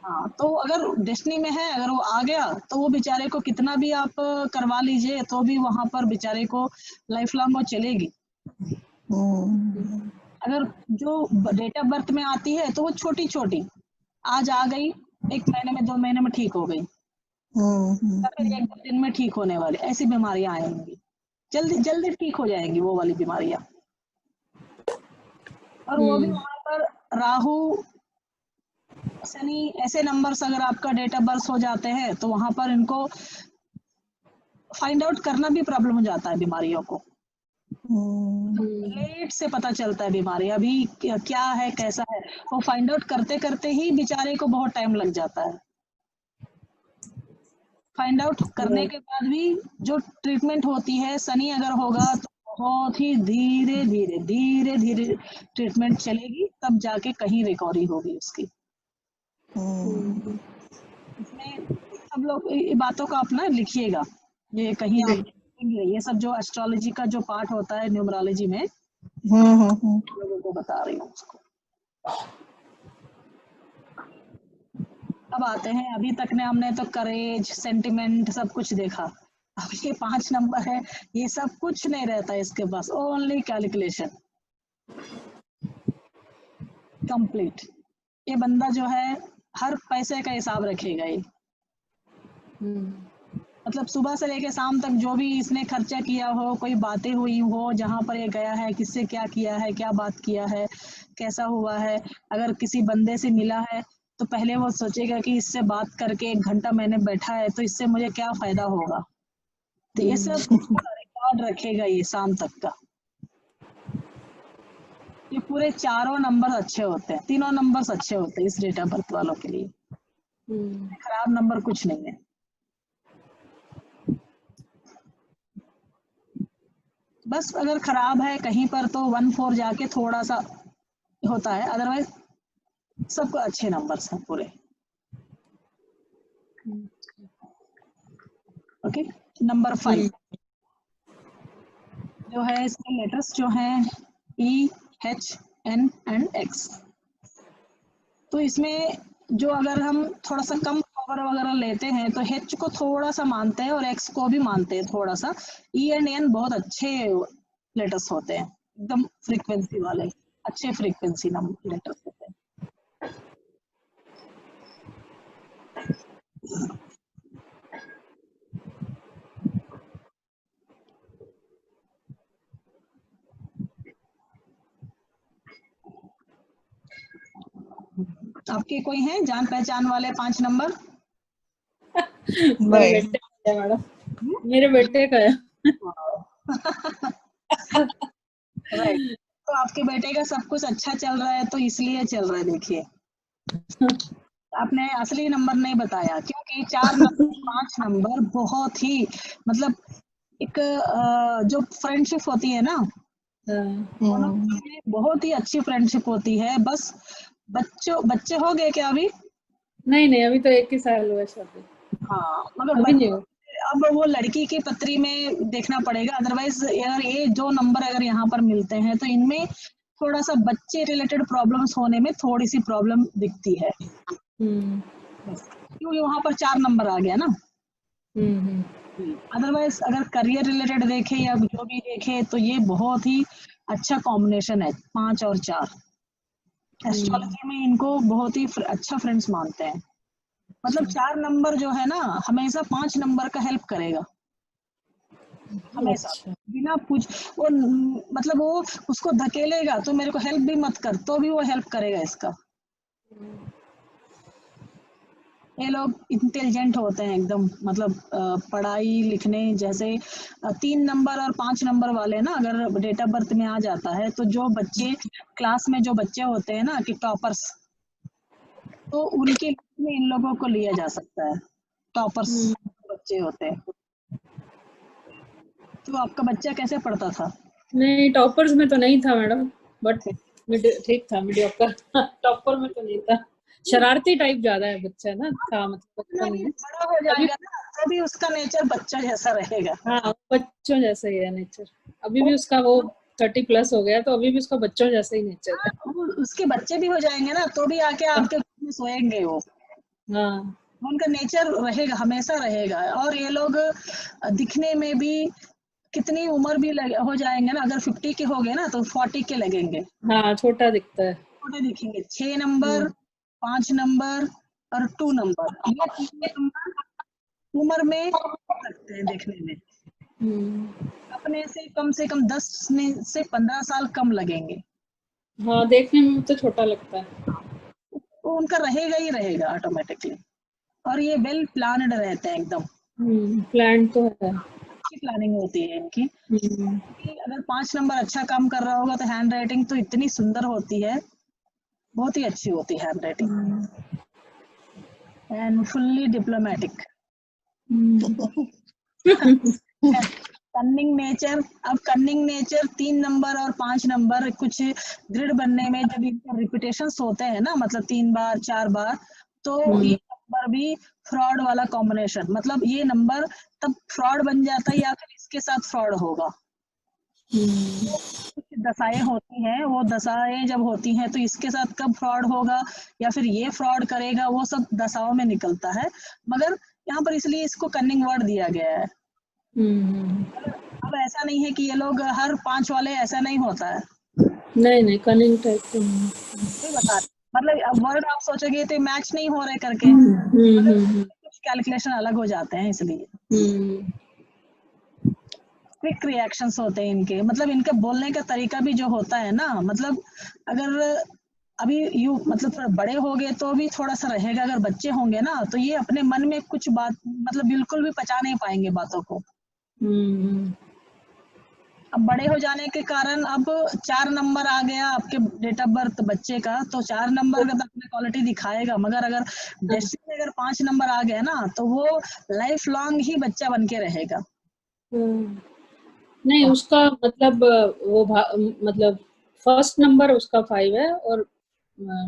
हाँ, तो अगर डेस्टिनी में है, अगर वो आ गया, तो वो बेचारे को कितना भी आप करवा लीजिए, तो भी वहां पर बेचारे को लाइफ लॉन्ग वो चलेगी। अगर जो डेट ऑफ बर्थ में आती है, तो वो छोटी छोटी आज आ गई, 1 महीने में 2 महीने में ठीक हो गई, फिर 1-2 दिन में ठीक होने वाली, ऐसी बीमारियां आएंगी, जल्दी जल्दी ठीक हो जाएंगी वो वाली बीमारियां। और वो भी वहां पर राहु शनि ऐसे नंबर्स अगर आपका डेट ऑफ बर्थ हो जाते हैं, तो वहां पर इनको फाइंड आउट करना भी प्रॉब्लम हो जाता है बीमारियों को। लेट से पता चलता है बीमारी अभी क्या है, कैसा है, वो फाइंड आउट करते करते ही बेचारे को बहुत टाइम लग जाता है। फाइंड आउट करने के बाद भी जो ट्रीटमेंट होती है, शनि अगर होगा तो बहुत ही धीरे धीरे धीरे धीरे ट्रीटमेंट चलेगी, तब जाके कहीं रिकवरी होगी उसकी। इसमें सब लोग बातों को अपना लिखिएगा, ये कहीं आप ये सब जो एस्ट्रोलॉजी का जो पार्ट होता है न्यूमरोलॉजी में, लोगों को बता रही हूँ उसको। अब आते हैं, अभी तक ने हमने तो करेज, सेंटिमेंट सब कुछ देखा। अब ये 5 नंबर है, ये सब कुछ नहीं रहता है इसके पास, ओनली कैलकुलेशन कंप्लीट। ये बंदा जो है हर पैसे का हिसाब रखेगा ये। मतलब सुबह से लेके शाम तक जो भी इसने खर्चा किया हो, कोई बातें हुई हो, जहां पर ये गया है, किससे क्या किया है, क्या बात किया है, कैसा हुआ है, अगर किसी बंदे से मिला है तो पहले वो सोचेगा कि इससे बात करके 1 घंटा मैंने बैठा है तो इससे मुझे क्या फायदा होगा। तो ये सब रिकॉर्ड रखेगा ये शाम तक का। ये पूरे 4 नंबर अच्छे होते हैं, 3 नंबर्स अच्छे होते हैं इस डेट ऑफ बर्थ वालों के लिए। खराब नंबर कुछ नहीं है। बस अगर खराब है कहीं पर तो 1-4 जाके थोड़ा सा होता है, अदरवाइज सबको अच्छे नंबर हैं पूरे। ओके, नंबर 5 जो है, इसके लेटर्स जो हैं E, H, N and X। तो इसमें जो अगर हम थोड़ा सा कम पावर वगैरह लेते हैं तो H को थोड़ा सा मानते हैं और X को भी मानते हैं थोड़ा सा। E एंड N बहुत अच्छे लेटर्स होते हैं, एकदम फ्रीक्वेंसी वाले, अच्छे फ्रीक्वेंसी नंबर लेटर्स होते हैं। आपके कोई हैं जान पहचान वाले 5 नंबर? मेरे बेटे का है मैडम, मेरे बेटे का है। राइट, तो आपके बेटे का सब कुछ अच्छा चल रहा है तो इसलिए चल रहा है। देखिए आपने असली नंबर नहीं बताया, क्योंकि 4 नंबर 5 नंबर बहुत ही मतलब एक जो फ्रेंडशिप होती है ना, बहुत ही अच्छी फ्रेंडशिप होती है। बस बच्चे हो गए क्या अभी? नहीं, अभी तो 1 ही साल हुआ शादी। हाँ, मगर अभी नहीं हुआ। अब वो लड़की की पत्री में देखना पड़ेगा, अदरवाइज यार ये जो नंबर अगर यहाँ पर मिलते हैं तो इनमें थोड़ा सा बच्चे रिलेटेड प्रॉब्लम्स होने में थोड़ी सी प्रॉब्लम दिखती है, क्योंकि वहां पर 4 नंबर आ गया ना। अदरवाइज अगर करियर रिलेटेड देखे या जो भी देखे तो ये बहुत ही अच्छा कॉम्बिनेशन है, 5 और 4। एस्ट्रोलॉजी में इनको बहुत ही अच्छा फ्रेंड्स मानते हैं। मतलब 4 नंबर जो है ना हमेशा 5 नंबर का हेल्प करेगा, हमेशा बिना पूछ। वो मतलब वो उसको धकेलेगा तो मेरे को हेल्प भी मत कर, तो भी वो हेल्प करेगा इसका। ये लोग इंटेलिजेंट होते हैं एकदम, मतलब पढ़ाई लिखने जैसे 3 नंबर और 5 नंबर वाले ना अगर डेट ऑफ बर्थ में आ जाता है तो जो बच्चे क्लास में जो बच्चे होते हैं ना कि टॉपर्स, तो उनके में इन लोगों को लिया जा सकता है, टॉपर्स बच्चे होते हैं। तो आपका बच्चा कैसे पढ़ता था? नहीं, टॉपर्स में तो नहीं था मैडम, बट ठीक था, मीडियोकर। टॉपर में तो नहीं था, शरारती टाइप ज्यादा है बच्चा ना था, मतलब बचपन में। बड़ा हो जाएगा ना तभी उसका नेचर बच्चों जैसा रहेगा। हाँ, बच्चों जैसा ही है नेचर। अभी भी उसका वो 30+ हो गया तो अभी भी उसका बच्चों जैसा ही नेचर है। उसके बच्चे भी हो जाएंगे ना तो भी आके आपके में सोएंगे वो। हाँ, उनका नेचर रहेगा, हमेशा रहेगा। और ये लोग दिखने में भी कितनी उम्र भी हो जाएंगे ना, अगर 50 के हो गए ना तो 40 के लगेंगे। हाँ, छोटा दिखता है, छोटे दिखेंगे। 6 नंबर 5 नंबर और 2 नंबर, ये 3 नंबर उम्र में लगते हैं देखने में, अपने से कम 10 से 15 साल कम लगेंगे। हाँ, देखने में तो छोटा लगता है। वो उनका रहेगा ही रहेगा ऑटोमेटिकली। और ये वेल प्लान्ड रहते हैं एकदम, प्लान तो है, अच्छी प्लानिंग होती है इनकी। अगर 5 नंबर अच्छा काम कर रहा होगा तो हैंड राइटिंग तो इतनी सुंदर होती है, बहुत ही अच्छी होती है handwriting, and fully diplomatic. Cunning nature. अब कन्निंग नेचर 3 नंबर और 5 नंबर कुछ ग्रिड बनने में जब इनके रिपीटेशंस होते हैं ना, मतलब 3 बार 4 बार, तो ये नंबर भी फ्रॉड वाला कॉम्बिनेशन, मतलब ये नंबर तब फ्रॉड बन जाता है या फिर इसके साथ फ्रॉड होगा। कुछ दशाएं होती हैं, वो दशाएं जब होती हैं तो इसके साथ कब फ्रॉड होगा या फिर ये फ्रॉड करेगा, वो सब दशाओं में निकलता है। मगर यहाँ पर इसलिए इसको कन्निंग वर्ड दिया गया है। अब ऐसा नहीं है कि ये लोग हर 5 वाले, ऐसा नहीं होता है। नहीं, कनिंग टाइप तो नहीं बता, मतलब अब वर्ड आप सोचोगे तो मैच नहीं हो रहे करके, कुछ कैलकुलेशन अलग हो जाते हैं, इसलिए क्विक रिएक्शंस होते हैं इनके। मतलब इनके बोलने का तरीका भी जो होता है ना, मतलब अगर अभी मतलब थोड़ा बड़े हो गए तो भी थोड़ा सा रहेगा, अगर बच्चे होंगे ना तो ये अपने मन में कुछ बात मतलब बिल्कुल भी पचा नहीं पाएंगे बातों को। अब बड़े हो जाने के कारण अब 4 नंबर आ गया आपके डेट ऑफ बर्थ बच्चे का, तो 4 नंबर का तो अपने क्वालिटी दिखाएगा, मगर अगर डेस्टिनी में अगर 5 नंबर आ गया ना तो वो लाइफ लॉन्ग ही बच्चा बन के रहेगा। नहीं उसका मतलब मतलब फर्स्ट नंबर उसका 5 है और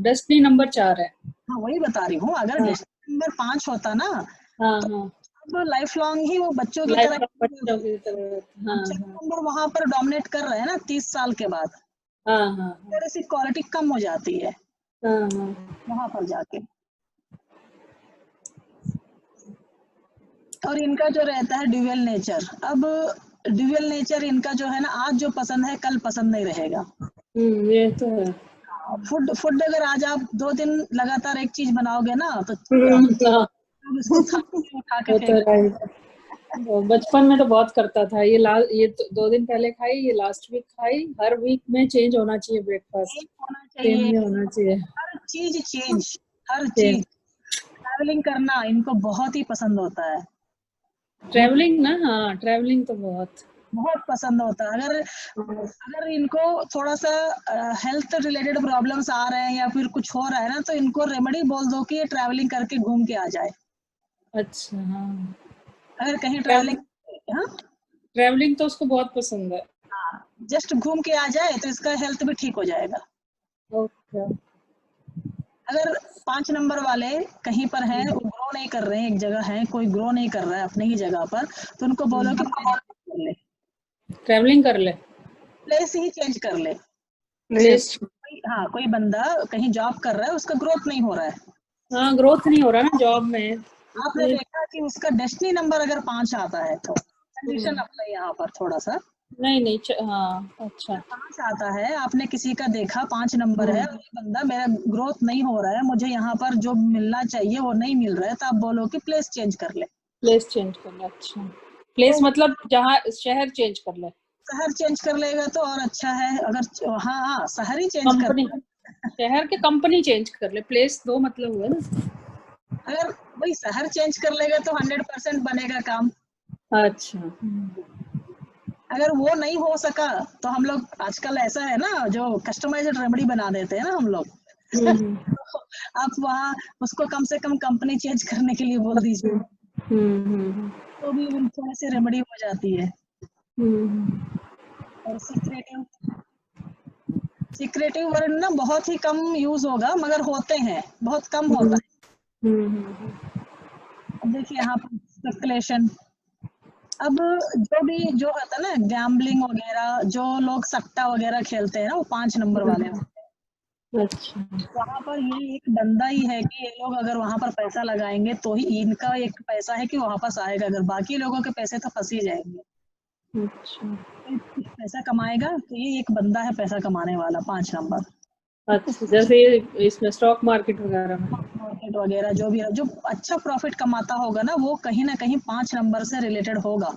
डेस्टिनी नंबर 4 है। हाँ वही बता रही हूँ, अगर डेस्टिनी नंबर 5 होता ना तो अब लाइफ लॉन्ग ही वो बच्चों की तरह, बच्चों की तरह। 4 नंबर वहां पर डोमिनेट कर रहे हैं ना 30 साल के बाद, थोड़ी सी क्वालिटी कम हो जाती है वहां पर जाके। और इनका जो रहता है ड्यूअल नेचर, अब ड्यूअल नेचर इनका जो है ना, आज जो पसंद है कल पसंद नहीं रहेगा। ये तो है। फूड अगर आज आप 2 दिन लगातार एक चीज बनाओगे ना तो इसको उठा के फेंक। बचपन में तो बहुत करता था ये। ये तो 2 दिन पहले खाई, ये लास्ट वीक खाई। हर वीक में चेंज होना चाहिए, ब्रेकफास्ट होना चाहिए, होना चाहिए, हर चीज चेंज, हर चीज। ट्रैवलिंग करना इनको बहुत ही पसंद होता है। ट्रैवलिंग ना, हाँ ट्रैवलिंग तो बहुत पसंद होता है। अगर इनको थोड़ा सा हेल्थ रिलेटेड प्रॉब्लम्स आ रहे हैं या फिर कुछ हो रहा है ना, तो इनको रेमेडी बोल दो कि ये ट्रैवलिंग करके घूम के आ जाए। अच्छा हाँ, अगर कहीं ट्रैवलिंग, हाँ ट्रैवलिंग तो उसको बहुत पसंद है। हाँ, जस्ट घूम के आ जाए तो इसका हेल्थ भी ठीक हो जाएगा। ओके। अगर 5 नंबर वाले कहीं पर हैं, वो ग्रो नहीं कर रहे हैं, एक जगह है, कोई ग्रो नहीं कर रहा है अपनी ही जगह पर, तो उनको बोलो कि ट्रैवलिंग कर ले, प्लेस ही चेंज कर ले। प्लेस, हाँ कोई बंदा कहीं जॉब कर रहा है, उसका ग्रोथ नहीं हो रहा है, हाँ ग्रोथ नहीं हो रहा ना जॉब में। आपने देखा कि उसका डेस्टिनी नंबर अगर 5 आता है तो कंडीशन अपने यहाँ पर थोड़ा सा नहीं हाँ अच्छा 5 आता है, आपने किसी का देखा 5 नंबर है, ये बंदा मेरा ग्रोथ नहीं हो रहा है, मुझे यहाँ पर जो मिलना चाहिए वो नहीं मिल रहा है, तो आप बोलो कि प्लेस चेंज कर ले। प्लेस चेंज कर ले, अच्छा प्लेस मतलब जहाँ शहर चेंज कर ले। शहर चेंज कर लेगा तो और अच्छा है। अगर हाँ शहर ही चेंज कर, शहर के कंपनी चेंज कर ले, प्लेस दो मतलब हुआ ना। अगर वही शहर चेंज कर लेगा तो 100% बनेगा काम। अच्छा अगर वो नहीं हो सका तो हम लोग आजकल ऐसा है ना, जो कस्टमाइज्ड रेमेडी बना देते हैं ना हम लोग। आप वहाँ उसको कम से कम कंपनी चेंज करने के लिए बोल दीजिए, तो भी थोड़ी सी रेमेडी हो जाती है। और सीक्रेटिव वर्ड ना बहुत ही कम यूज होगा, मगर होते हैं, बहुत कम होता है। अब देखिए यहाँ पर स्पेकुलेशन, अब जो होता है ना गैम्बलिंग वगैरह, जो लोग सट्टा वगैरह खेलते हैं ना, वो 5 नंबर वाले होते हैं। अच्छा वहां पर ये एक धंधा ही है कि ये लोग अगर वहां पर पैसा लगाएंगे तो ही इनका एक पैसा है कि वो वापस आएगा, अगर बाकी लोगों के पैसे तो फंस ही जाएंगे। अच्छा कुछ पैसा कमाएगा तो ये एक बंदा है पैसा कमाने वाला 5 नंबर। अच्छा, जैसे इसमें स्टॉक मार्केट वगैरह जो भी जो अच्छा प्रॉफिट कमाता होगा ना, वो कहीं ना कहीं 5 नंबर से रिलेटेड होगा।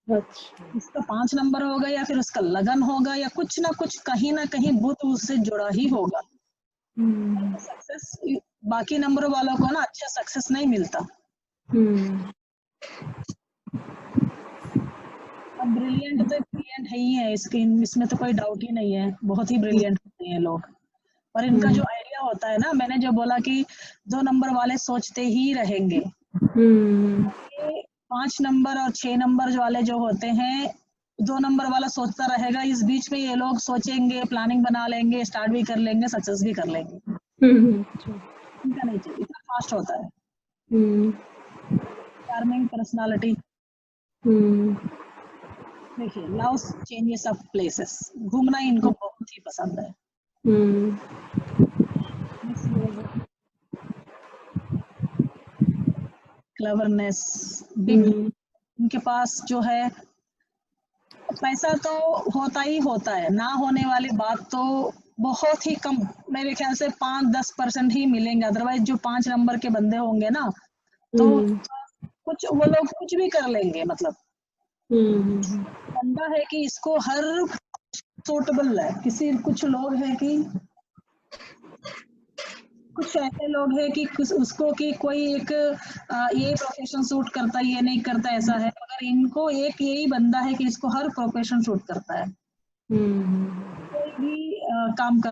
अच्छा उसका 5 नंबर होगा या फिर उसका लगन होगा या कुछ ना कुछ कहीं ना कहीं बुत उससे जुड़ा ही होगा। सक्सेस बाकी नंबर वालों को ना अच्छा सक्सेस नहीं मिलता। अब ब्रिलियंट तो ब्रिलियंट है ही है, इसमें तो कोई डाउट ही नहीं है, बहुत ही ब्रिलियंट होते हैं लोग। पर इनका जो आइडिया होता है ना, मैंने जो बोला कि 2 नंबर वाले सोचते ही रहेंगे, 5 नंबर और 6 नंबर वाले जो होते हैं, 2 नंबर वाला सोचता रहेगा, इस बीच में ये लोग सोचेंगे, प्लानिंग बना लेंगे, स्टार्ट भी कर लेंगे, सक्सेस भी कर लेंगे। इनका नहीं चाहिए, इतना फास्ट होता है। चार्मिंग पर्सनालिटी, देखिए लव चेंजेस ऑफ प्लेसेस, घूमना इनको बहुत ही पसंद है। क्लेवरनेस, बिग, इनके पास जो है पैसा तो होता ही होता है, ना होने वाली बात तो बहुत ही कम, मेरे ख्याल से 5-10% ही मिलेंगे, अदरवाइज जो 5 नंबर के बंदे होंगे ना, तो कुछ वो लोग कुछ भी कर लेंगे। मतलब बंदा है कि इसको हर सूटेबल है, किसी कुछ लोग है कि कुछ ऐसे लोग हैं कि उसको कि कोई एक ये प्रोफेशन सूट करता है, ये नहीं करता, ऐसा है। मगर इनको एक यही बंदा है कि इसको हर प्रोफेशन सूट करता है, कोई भी काम कर